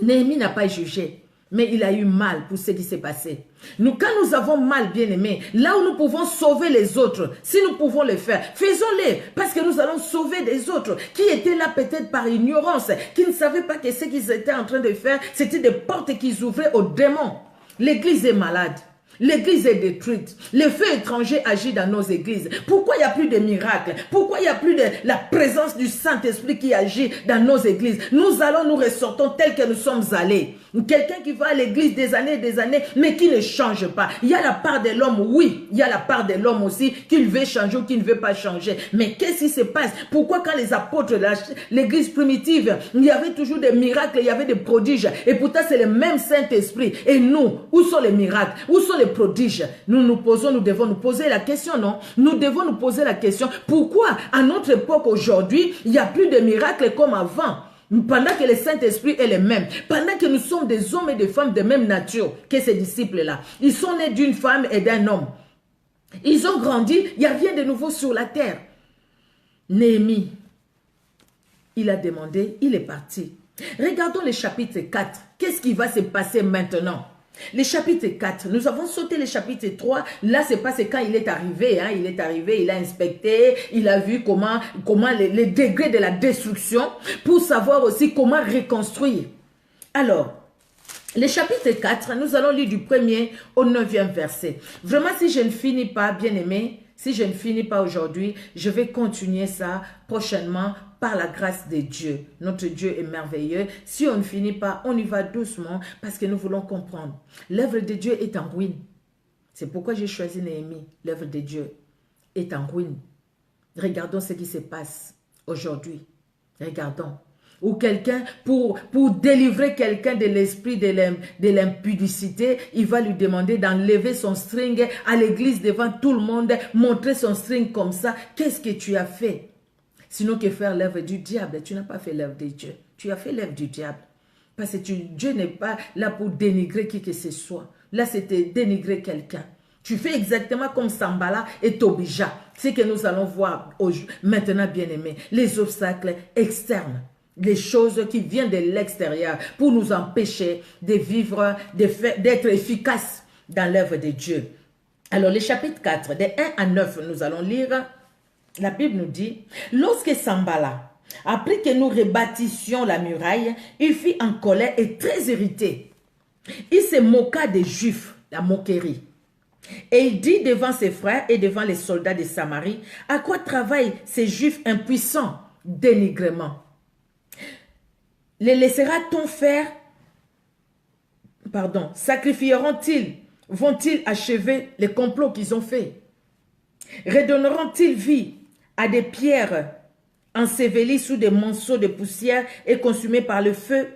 Néhémie n'a pas jugé. Mais il a eu mal pour ce qui s'est passé. Nous, quand nous avons mal, bien aimé, là où nous pouvons sauver les autres, si nous pouvons le faire, faisons-les, parce que nous allons sauver des autres qui étaient là peut-être par ignorance, qui ne savaient pas que ce qu'ils étaient en train de faire, c'était des portes qu'ils ouvraient aux démons. L'église est malade. L'église est détruite. Le feu étranger agit dans nos églises. Pourquoi il n'y a plus de miracles? Pourquoi il n'y a plus de la présence du Saint-Esprit qui agit dans nos églises? Nous allons, nous ressortons tels que nous sommes allés. Quelqu'un qui va à l'église des années, mais qui ne change pas. Il y a la part de l'homme, oui. Il y a la part de l'homme aussi, qu'il veut changer ou qui ne veut pas changer. Mais qu'est-ce qui se passe? Pourquoi quand les apôtres, l'église primitive, il y avait toujours des miracles, il y avait des prodiges. Et pourtant, c'est le même Saint-Esprit. Et nous, où sont les miracles? Où sont les prodiges? Nous devons nous poser la question, non? Nous devons nous poser la question, pourquoi à notre époque aujourd'hui, il n'y a plus de miracles comme avant? Pendant que le Saint-Esprit est le même, pendant que nous sommes des hommes et des femmes de même nature que ces disciples-là. Ils sont nés d'une femme et d'un homme. Ils ont grandi, il n'y a rien de nouveau sur la terre. Néhémie, il a demandé, il est parti. Regardons le chapitre 4. Qu'est-ce qui va se passer maintenant? Le chapitre 4, nous avons sauté le chapitre 3. Là, c'est pas quand il est arrivé. Hein, il est arrivé, il a inspecté, il a vu comment les degrés de la destruction pour savoir aussi comment reconstruire. Alors, le chapitre 4, nous allons lire du 1er au 9e verset. Vraiment, si je ne finis pas, bien aimé, si je ne finis pas aujourd'hui, je vais continuer ça prochainement par la grâce de Dieu. Notre Dieu est merveilleux. Si on ne finit pas, on y va doucement parce que nous voulons comprendre. L'œuvre de Dieu est en ruine. C'est pourquoi j'ai choisi Néhémie. L'œuvre de Dieu est en ruine. Regardons ce qui se passe aujourd'hui. Regardons. Ou quelqu'un, pour délivrer quelqu'un de l'esprit de l'impudicité, il va lui demander d'enlever son string à l'église devant tout le monde, montrer son string comme ça. Qu'est-ce que tu as fait? Sinon que faire l'œuvre du diable. Tu n'as pas fait l'œuvre de Dieu. Tu as fait l'œuvre du diable. Parce que Dieu n'est pas là pour dénigrer qui que ce soit. Là, c'était dénigrer quelqu'un. Tu fais exactement comme Sambala et Tobija. C'est que nous allons voir maintenant, bien aimé, les obstacles externes. Les choses qui viennent de l'extérieur pour nous empêcher de vivre, d'être efficaces dans l'œuvre de Dieu. Alors, le chapitre 4, de 1 à 9, nous allons lire. La Bible nous dit, lorsque Sambala apprit que nous rebâtissions la muraille, il fut en colère et très irrité. Il se moqua des Juifs, la moquerie. Et il dit devant ses frères et devant les soldats de Samarie, à quoi travaillent ces Juifs impuissants? Dénigrement. Les laissera-t-on faire? Sacrifieront-ils? Vont-ils achever les complots qu'ils ont faits? Redonneront-ils vie à des pierres ensevelies sous des monceaux de poussière et consumées par le feu?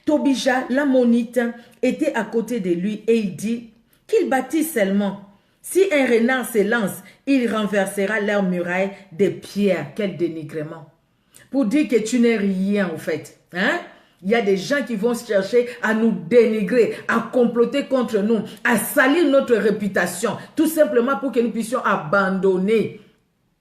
Tobija, l'ammonite, était à côté de lui et il dit qu'il bâtit seulement. Si un renard se lance, il renversera leur muraille de pierres. Quel dénigrement! Pour dire que tu n'es rien, en fait. Hein? Il y a des gens qui vont chercher à nous dénigrer, à comploter contre nous, à salir notre réputation, tout simplement pour que nous puissions abandonner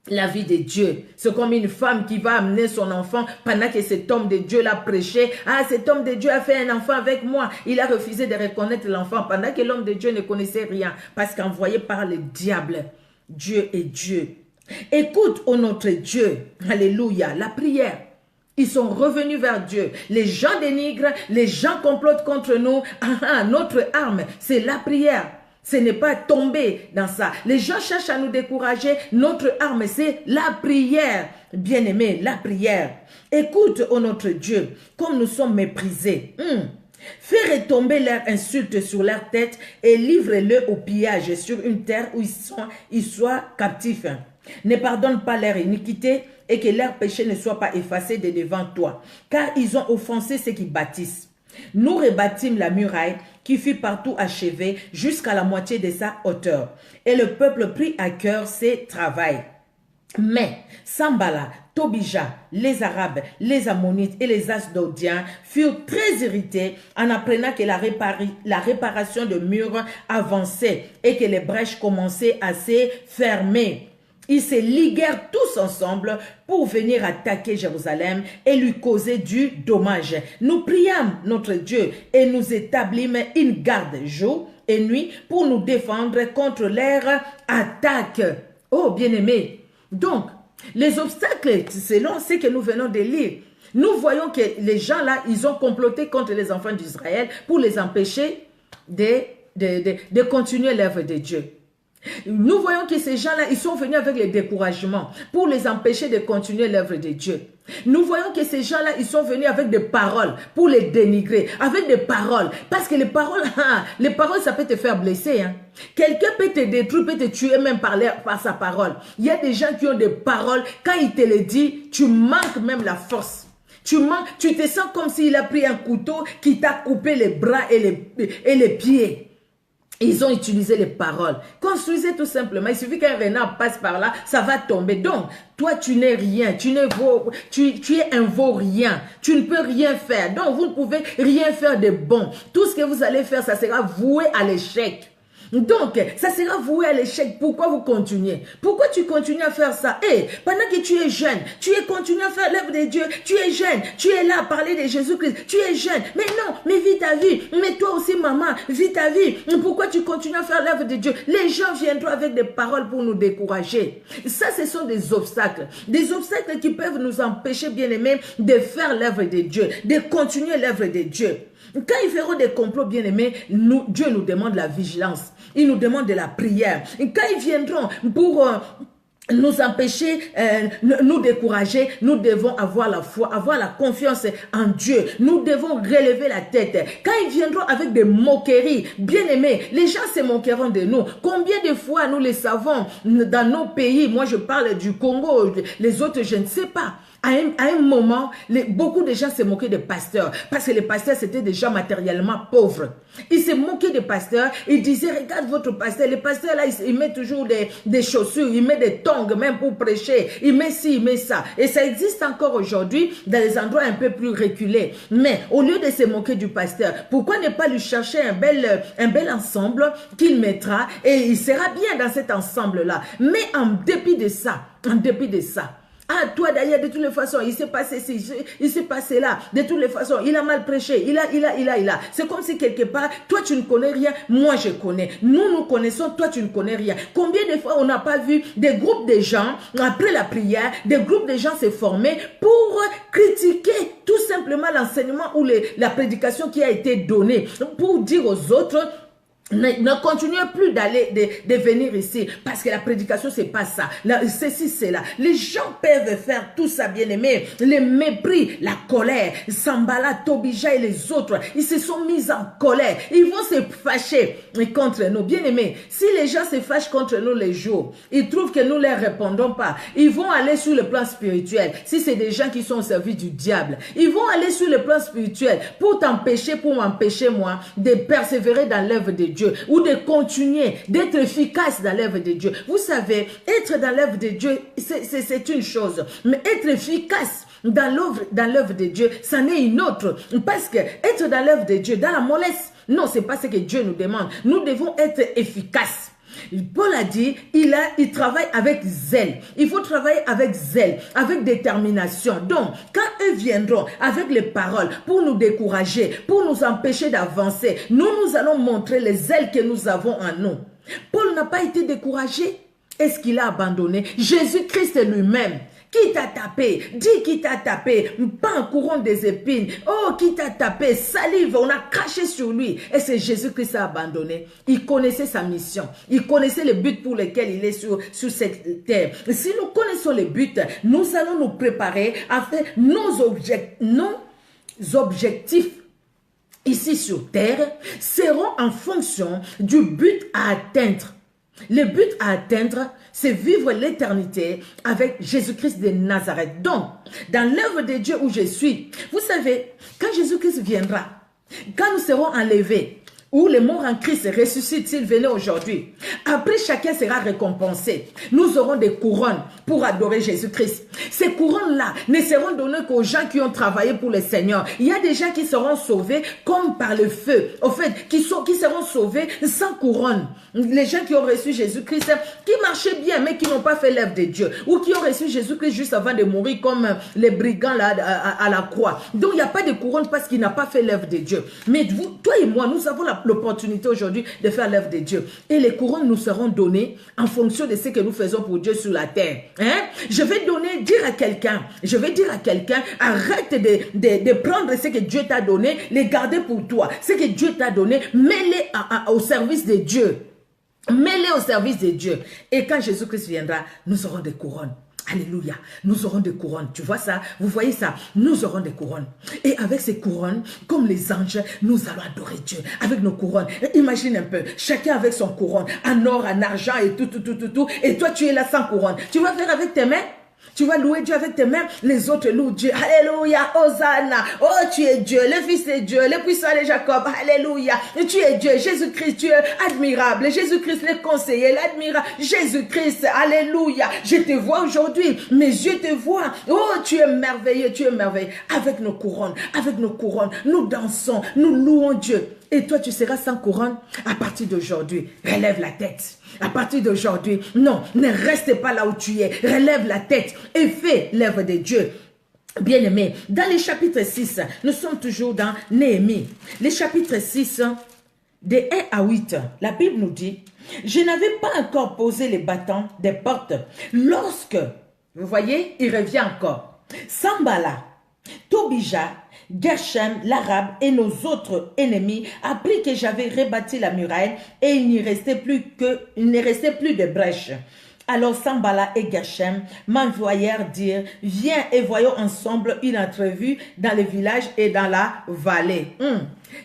la vie de Dieu. C'est comme une femme qui va amener son enfant pendant que cet homme de Dieu l'a prêché. Ah, cet homme de Dieu a fait un enfant avec moi. Il a refusé de reconnaître l'enfant pendant que l'homme de Dieu ne connaissait rien parce qu'envoyé par le diable. Dieu est Dieu. Écoute, ô notre Dieu, alléluia, la prière. Ils sont revenus vers Dieu. Les gens dénigrent, les gens complotent contre nous. Notre arme, c'est la prière. Ce n'est pas tomber dans ça. Les gens cherchent à nous décourager. Notre arme, c'est la prière. Bien-aimé, la prière. Écoute, ô notre Dieu, comme nous sommes méprisés. Fais retomber leurs insultes sur leur tête et livre-le au pillage sur une terre où ils soient captifs. Ne pardonne pas leur iniquité et que leurs péchés ne soient pas effacés de devant toi, car ils ont offensé ceux qui bâtissent. Nous rebâtîmes la muraille qui fut partout achevée jusqu'à la moitié de sa hauteur. Et le peuple prit à cœur ses travaux. Mais Sambala, Tobija, les Arabes, les Ammonites et les Asdodiens furent très irrités en apprenant que la réparation de murs avançait et que les brèches commençaient à se fermer. Ils se liguèrent tous ensemble pour venir attaquer Jérusalem et lui causer du dommage. Nous priâmes notre Dieu et nous établîmes une garde jour et nuit pour nous défendre contre leur attaque. Oh, bien-aimés, donc, les obstacles, selon ce que nous venons de lire, nous voyons que les gens là, ils ont comploté contre les enfants d'Israël pour les empêcher de continuer l'œuvre de Dieu. Nous voyons que ces gens-là, ils sont venus avec les découragements pour les empêcher de continuer l'œuvre de Dieu. Nous voyons que ces gens-là, ils sont venus avec des paroles pour les dénigrer, avec des paroles. Parce que les paroles, ça peut te faire blesser. Hein. Quelqu'un peut te détruire, peut te tuer même par sa parole. Il y a des gens qui ont des paroles, quand il te les dit, tu manques même la force. Tu te sens comme s'il a pris un couteau qui t'a coupé les bras et les pieds. Ils ont utilisé les paroles. Construisez tout simplement. Il suffit qu'un renard passe par là, ça va tomber. Donc, toi, tu n'es rien. Tu es un vaut-rien. Tu ne peux rien faire. Donc, vous ne pouvez rien faire de bon. Tout ce que vous allez faire, ça sera voué à l'échec. Donc, ça sera voué à l'échec. Pourquoi vous continuez? Pourquoi tu continues à faire ça? Pendant que tu es jeune, tu es continué à faire l'œuvre de Dieu. Tu es jeune, tu es là à parler de Jésus-Christ. Tu es jeune. Mais non, mais vis ta vie. Mais toi aussi, maman, vis ta vie. Pourquoi tu continues à faire l'œuvre de Dieu? Les gens viendront avec des paroles pour nous décourager. Ça, ce sont des obstacles. Des obstacles qui peuvent nous empêcher, bien-aimés, de faire l'œuvre de Dieu, de continuer l'œuvre de Dieu. Quand ils feront des complots, bien-aimés, Dieu nous demande la vigilance. Il nous demande de la prière. Et quand ils viendront pour nous empêcher, nous décourager, nous devons avoir la foi, avoir la confiance en Dieu. Nous devons relever la tête. Quand ils viendront avec des moqueries, bien-aimés, les gens se moqueront de nous. Combien de fois nous les savons dans nos pays? Moi, je parle du Congo, les autres, je ne sais pas. À un moment, beaucoup de gens se moquaient des pasteurs parce que les pasteurs c'était des gens matériellement pauvres. Ils se moquaient des pasteurs, ils disaient regarde votre pasteur, les pasteurs là il met toujours des chaussures, il met des tongs même pour prêcher, il met ci, il met ça. Et ça existe encore aujourd'hui dans les endroits un peu plus reculés. Mais au lieu de se moquer du pasteur, pourquoi ne pas lui chercher un bel ensemble qu'il mettra et il sera bien dans cet ensemble là. Mais en dépit de ça, ah, toi d'ailleurs, de toutes les façons, il s'est passé ci, il s'est passé là. De toutes les façons, il a mal prêché, il a. C'est comme si quelque part, toi tu ne connais rien, moi je connais. Nous connaissons, toi tu ne connais rien. Combien de fois on n'a pas vu des groupes de gens, après la prière, des groupes de gens se former pour critiquer tout simplement l'enseignement ou la prédication qui a été donnée, pour dire aux autres, ne continuez plus de venir ici parce que la prédication c'est pas ça. Ceci c'est là. Les gens peuvent faire tout ça, bien aimé. Les mépris, la colère, Sambala, Tobija et les autres, ils se sont mis en colère. Ils vont se fâcher contre nous, bien aimé. Si les gens se fâchent contre nous les jours, ils trouvent que nous ne leur répondons pas. Ils vont aller sur le plan spirituel. Si c'est des gens qui sont au service du diable, ils vont aller sur le plan spirituel pour t'empêcher, pour m'empêcher moi de persévérer dans l'œuvre de Dieu. Ou de continuer, d'être efficace dans l'œuvre de Dieu. Vous savez, être dans l'œuvre de Dieu, c'est une chose. Mais être efficace dans l'œuvre de Dieu, c'en est une autre. Parce que être dans l'œuvre de Dieu, dans la mollesse, non, c'est pas ce que Dieu nous demande. Nous devons être efficaces. Paul a dit, il travaille avec zèle. Il faut travailler avec zèle, avec détermination. Donc, quand eux viendront avec les paroles pour nous décourager, pour nous empêcher d'avancer, nous allons montrer les zèles que nous avons en nous. Paul n'a pas été découragé. Est-ce qu'il a abandonné? Jésus-Christ lui-même. Qui t'a tapé? Dis qui t'a tapé. Pas en courant des épines. Oh, qui t'a tapé? Salive, on a craché sur lui. Et c'est Jésus-Christ a abandonné. Il connaissait sa mission. Il connaissait le but pour lequel il est sur cette terre. Si nous connaissons le but, nous allons nous préparer à faire nos objectifs ici sur terre seront en fonction du but à atteindre. Le but à atteindre, c'est vivre l'éternité avec Jésus-Christ de Nazareth. Donc, dans l'œuvre de Dieu où je suis, vous savez, quand Jésus-Christ viendra, quand nous serons enlevés, où les morts en Christ ressuscitent s'ils venaient aujourd'hui. Après, chacun sera récompensé. Nous aurons des couronnes pour adorer Jésus-Christ. Ces couronnes-là ne seront données qu'aux gens qui ont travaillé pour le Seigneur. Il y a des gens qui seront sauvés comme par le feu. Au fait, qui seront sauvés sans couronne. Les gens qui ont reçu Jésus-Christ, qui marchaient bien, mais qui n'ont pas fait l'œuvre de Dieu. Ou qui ont reçu Jésus-Christ juste avant de mourir comme les brigands là, à la croix. Donc, il n'y a pas de couronne parce qu'il n'a pas fait l'œuvre de Dieu. Mais vous, toi et moi, nous avons l'opportunité aujourd'hui de faire l'œuvre de Dieu. Et les couronnes nous seront données en fonction de ce que nous faisons pour Dieu sur la terre. Hein? Je vais dire à quelqu'un, arrête de prendre ce que Dieu t'a donné, les garder pour toi. Ce que Dieu t'a donné, mets-les au service de Dieu. Mets-les au service de Dieu. Et quand Jésus-Christ viendra, nous aurons des couronnes. Alléluia, nous aurons des couronnes. Tu vois ça? Vous voyez ça? Nous aurons des couronnes. Et avec ces couronnes, comme les anges, nous allons adorer Dieu. Avec nos couronnes. Imagine un peu, chacun avec son couronne, en or, en argent et tout. Et toi, tu es là sans couronne. Tu vas faire avec tes mains? Tu vas louer Dieu avec tes mains, les autres louent Dieu. Alléluia, Hosanna. Oh, tu es Dieu, le Fils de Dieu, le puissant de Jacob. Alléluia. Tu es Dieu, Jésus-Christ, tu es admirable. Jésus-Christ, le conseiller, l'admirable. Jésus-Christ, alléluia. Je te vois aujourd'hui, mes yeux te voient. Oh, tu es merveilleux, tu es merveilleux. Avec nos couronnes, nous dansons, nous louons Dieu. Et toi, tu seras sans couronne à partir d'aujourd'hui. Relève la tête. À partir d'aujourd'hui, non, ne reste pas là où tu es. Relève la tête et fais l'œuvre de Dieu. Bien-aimés, dans les chapitres 6, nous sommes toujours dans Néhémie. Les chapitres 6, de 1 à 8, la Bible nous dit, « Je n'avais pas encore posé les battants des portes lorsque, vous voyez, il revient encore, Sambala, Tobija, Geshem, l'Arabe et nos autres ennemis apprirent que j'avais rebâti la muraille et il ne restait plus de brèche. Alors Sambala et Geshem m'envoyèrent dire, viens et voyons ensemble une entrevue dans le village et dans la vallée.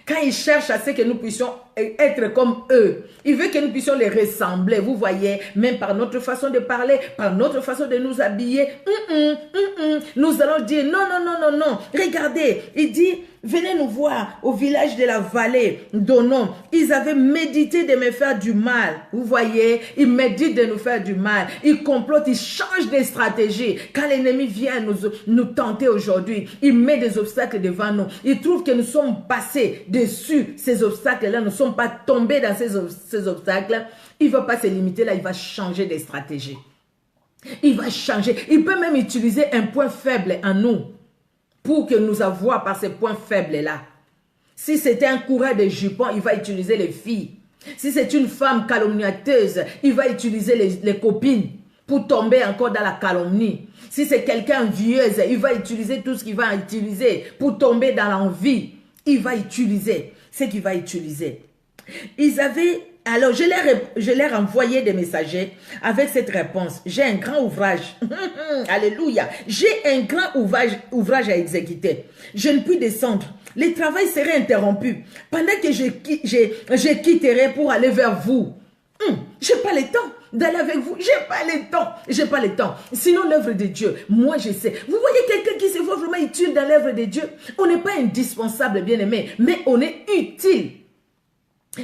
Quand ils cherchent à ce que nous puissions être comme eux, ils veulent que nous puissions les ressembler, vous voyez, même par notre façon de parler, par notre façon de nous habiller. Nous allons dire, non, regardez, il dit, venez nous voir au village de la vallée d'Onom. Ils avaient médité de me faire du mal, vous voyez, ils méditent de nous faire du mal, ils complotent, ils changent de stratégie. Quand l'ennemi vient nous tenter aujourd'hui, il met des obstacles devant nous, il trouve que nous sommes passés dessus ces obstacles-là, nous ne sommes pas tombés dans ces obstacles, il ne va pas se limiter là, il va changer de stratégie. Il va changer. Il peut même utiliser un point faible en nous pour que nous avoir par ces points faibles-là. Si c'était un coureur de jupons, il va utiliser les filles. Si c'est une femme calomniateuse, il va utiliser les copines pour tomber encore dans la calomnie. Si c'est quelqu'un vieuse, il va utiliser tout ce qu'il va utiliser pour tomber dans l'envie. Il va utiliser ce qu'il va utiliser. Ils avaient, alors je leur envoyé des messagers avec cette réponse. J'ai un grand ouvrage. Alléluia. J'ai un grand ouvrage à exécuter. Je ne puis descendre. Le travail serait interrompu. Pendant que je quitterai pour aller vers vous. Je n'ai pas le temps d'aller avec vous. J'ai pas le temps. Sinon, l'œuvre de Dieu, moi je sais. Vous voyez quelqu'un qui se voit vraiment utile dans l'œuvre de Dieu. On n'est pas indispensable, bien aimé, mais on est utile.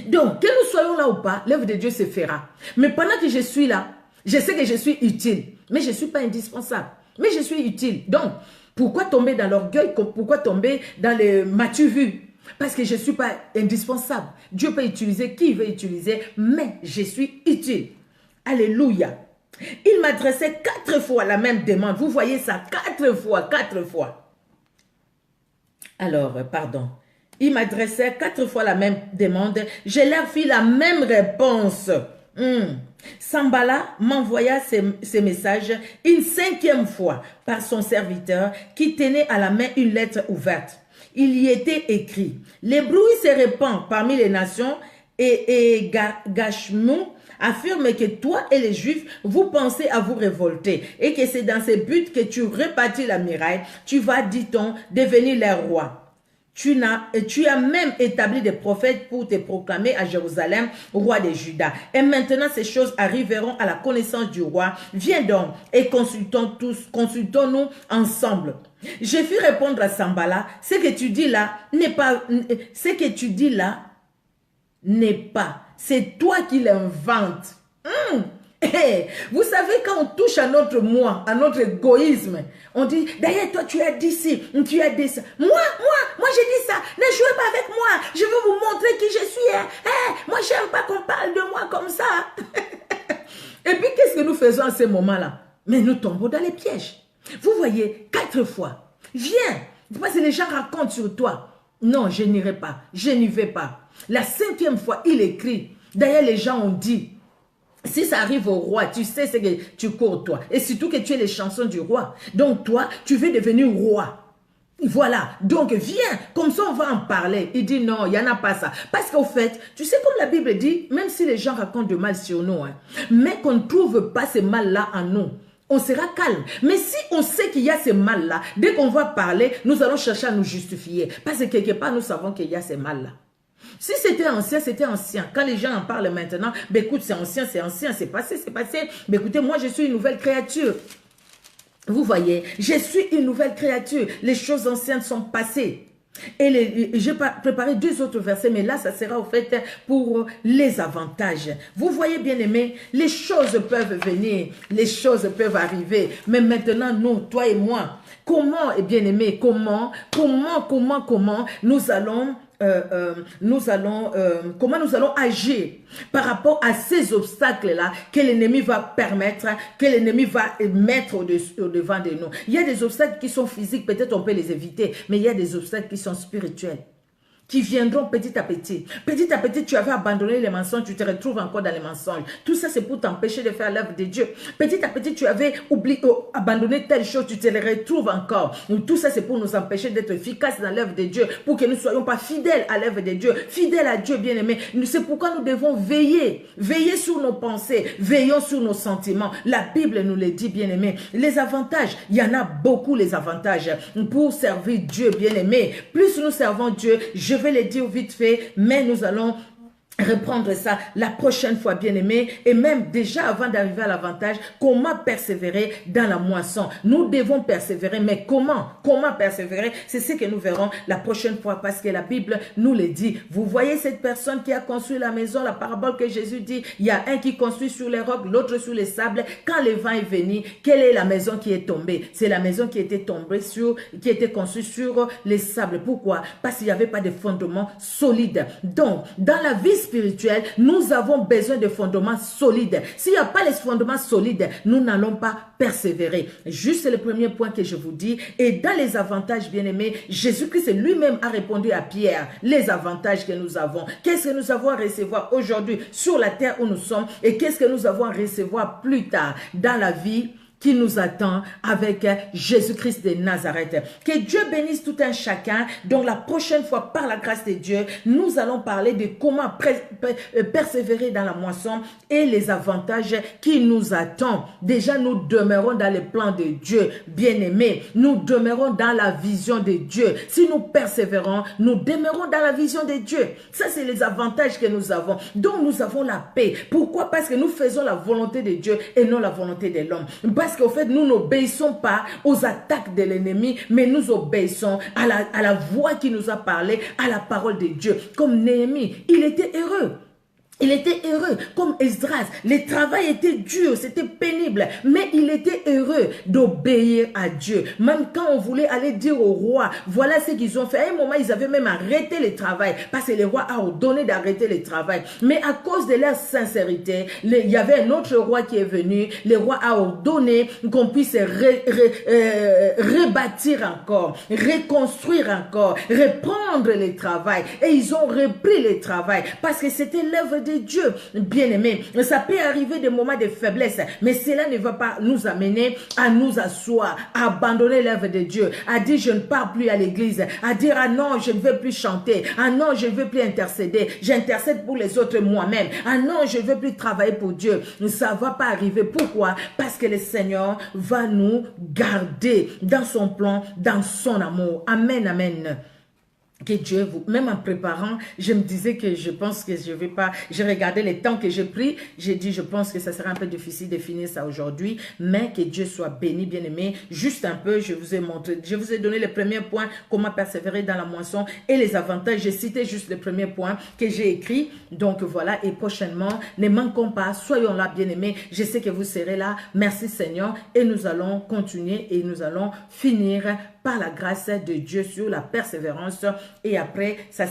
Donc, que nous soyons là ou pas, l'œuvre de Dieu se fera. Mais pendant que je suis là, je sais que je suis utile. Mais je ne suis pas indispensable. Mais je suis utile. Donc, pourquoi tomber dans l'orgueil? Pourquoi tomber dans le m'as-tu vu? Parce que je ne suis pas indispensable. Dieu peut utiliser qui il veut utiliser, mais je suis utile. Alléluia. Il m'adressait 4 fois la même demande. Vous voyez ça, 4 fois. Alors, pardon. Il m'adressait 4 fois la même demande. Je leur fis la même réponse. Sambala m'envoya ces messages une 5e fois par son serviteur qui tenait à la main une lettre ouverte. Il y était écrit, les bruits se répandent parmi les nations et Gashmu affirme que toi et les Juifs, vous pensez à vous révolter et que c'est dans ce but que tu rebâtis la muraille, tu vas, dit-on, devenir leur roi. Tu as même établi des prophètes pour te proclamer à Jérusalem, roi de Juda. Et maintenant, ces choses arriveront à la connaissance du roi. Viens donc et consultons-nous ensemble. Je fis répondre à Sambala, ce que tu dis là n'est pas. C'est toi qui l'inventes. Vous savez, quand on touche à notre moi, à notre égoïsme, on dit, d'ailleurs, toi, tu as dit ci, tu as dit ça. Moi, j'ai dit ça. Ne jouez pas avec moi. Je veux vous montrer qui je suis. Moi, j'aime pas qu'on parle de moi comme ça. Et puis, qu'est-ce que nous faisons à ces moments-là? Mais nous tombons dans les pièges. Vous voyez, 4 fois. Viens. Parce que les gens racontent sur toi. Non, je n'irai pas. Je n'y vais pas. La 5e fois, il écrit. D'ailleurs, les gens ont dit, si ça arrive au roi, tu sais ce que tu cours toi. Et surtout que tu es les chansons du roi. Donc toi, tu veux devenir roi. Voilà, donc viens, comme ça on va en parler. Il dit non, il n'y en a pas ça. Parce qu'au fait, tu sais comme la Bible dit, même si les gens racontent du mal sur nous, mais qu'on ne trouve pas ce mal-là en nous, on sera calme. Mais si on sait qu'il y a ce mal-là, dès qu'on va parler, nous allons chercher à nous justifier. Parce que quelque part, nous savons qu'il y a ce mal-là. Si c'était ancien, c'était ancien. Quand les gens en parlent maintenant, ben écoute, c'est ancien, c'est passé, c'est passé. Ben écoutez, moi je suis une nouvelle créature. Vous voyez, je suis une nouvelle créature. Les choses anciennes sont passées. Et j'ai préparé 2 autres versets, mais là, ça sera au fait pour les avantages. Vous voyez, bien aimé, les choses peuvent venir, les choses peuvent arriver. Mais maintenant, nous, toi et moi, comment, bien aimé, comment nous allons... comment nous allons agir par rapport à ces obstacles-là que l'ennemi va permettre, que l'ennemi va mettre au-devant de nous. Il y a des obstacles qui sont physiques, peut-être on peut les éviter, mais il y a des obstacles qui sont spirituels, qui viendront petit à petit. Petit à petit, tu avais abandonné les mensonges, tu te retrouves encore dans les mensonges. Tout ça, c'est pour t'empêcher de faire l'œuvre de Dieu. Petit à petit, tu avais abandonné telle chose, tu te les retrouves encore. Tout ça, c'est pour nous empêcher d'être efficaces dans l'œuvre de Dieu, pour que nous ne soyons pas fidèles à l'œuvre de Dieu, fidèles à Dieu, bien-aimé. C'est pourquoi nous devons veiller. Veiller sur nos pensées, veillons sur nos sentiments. La Bible nous le dit, bien-aimé. Les avantages, il y en a beaucoup, les avantages pour servir Dieu, bien-aimé. Plus nous servons Dieu, je vais le dire vite fait, mais nous allons reprendre ça la prochaine fois, bien aimé. Et même déjà avant d'arriver à l'avantage, comment persévérer dans la moisson. Nous devons persévérer, mais comment persévérer? C'est ce que nous verrons la prochaine fois, parce que la Bible nous le dit. Vous voyez cette personne qui a construit la maison, la parabole que Jésus dit, il y a un qui construit sur les rocs, l'autre sur les sables. Quand le vent est venu, quelle est la maison qui est tombée? C'est la maison qui était tombée qui était construite sur les sables. Pourquoi? Parce qu'il n'y avait pas de fondement solide. Donc, dans la vie spirituelle, nous avons besoin de fondements solides. S'il n'y a pas les fondements solides, nous n'allons pas persévérer. Juste le premier point que je vous dis. Et dans les avantages, bien aimés, Jésus-Christ lui-même a répondu à Pierre. Les avantages que nous avons. Qu'est-ce que nous avons à recevoir aujourd'hui sur la terre où nous sommes? Et qu'est-ce que nous avons à recevoir plus tard dans la vie qui nous attend avec Jésus-Christ de Nazareth. Que Dieu bénisse tout un chacun. Donc la prochaine fois, par la grâce de Dieu, nous allons parler de comment persévérer dans la moisson et les avantages qui nous attendent. Déjà, nous demeurons dans les plans de Dieu, bien-aimés. Nous demeurons dans la vision de Dieu. Si nous persévérons, nous demeurons dans la vision de Dieu. Ça, c'est les avantages que nous avons. Donc, nous avons la paix. Pourquoi? Parce que nous faisons la volonté de Dieu et non la volonté de l'homme. Parce qu'au fait, nous n'obéissons pas aux attaques de l'ennemi, mais nous obéissons à la voix qui nous a parlé, à la parole de Dieu. Comme Néhémie, il était heureux. Il était heureux, comme Esdras. Le travail était dur, c'était pénible, mais il était heureux d'obéir à Dieu. Même quand on voulait aller dire au roi, voilà ce qu'ils ont fait. À un moment, ils avaient même arrêté le travail, parce que le roi a ordonné d'arrêter le travail. Mais à cause de leur sincérité, il y avait un autre roi qui est venu. Le roi a ordonné qu'on puisse rebâtir encore, reconstruire encore, reprendre le travail. Et ils ont repris le travail, parce que c'était l'œuvre de Dieu, bien-aimé. Ça peut arriver des moments de faiblesse, mais cela ne va pas nous amener à nous asseoir, à abandonner l'œuvre de Dieu, à dire je ne pars plus à l'église, à dire ah non, je ne veux plus chanter, ah non, je ne veux plus intercéder, j'intercède pour les autres moi-même, ah non, je ne veux plus travailler pour Dieu. Ça ne va pas arriver. Pourquoi? Parce que le Seigneur va nous garder dans son plan, dans son amour. Amen, amen. que Dieu vous, même en préparant, je me disais que je pense que je vais pas, j'ai regardé les temps que j'ai pris, j'ai dit je pense que ça sera un peu difficile de finir ça aujourd'hui, mais que Dieu soit béni, bien aimé. Juste un peu, je vous ai montré, je vous ai donné les premiers points, comment persévérer dans la moisson et les avantages. J'ai cité juste les premiers points que j'ai écrits, donc voilà, et prochainement, ne manquons pas, soyons là, bien aimés. Je sais que vous serez là, merci Seigneur, et nous allons continuer et nous allons finir par la grâce de Dieu sur la persévérance. Et après, ça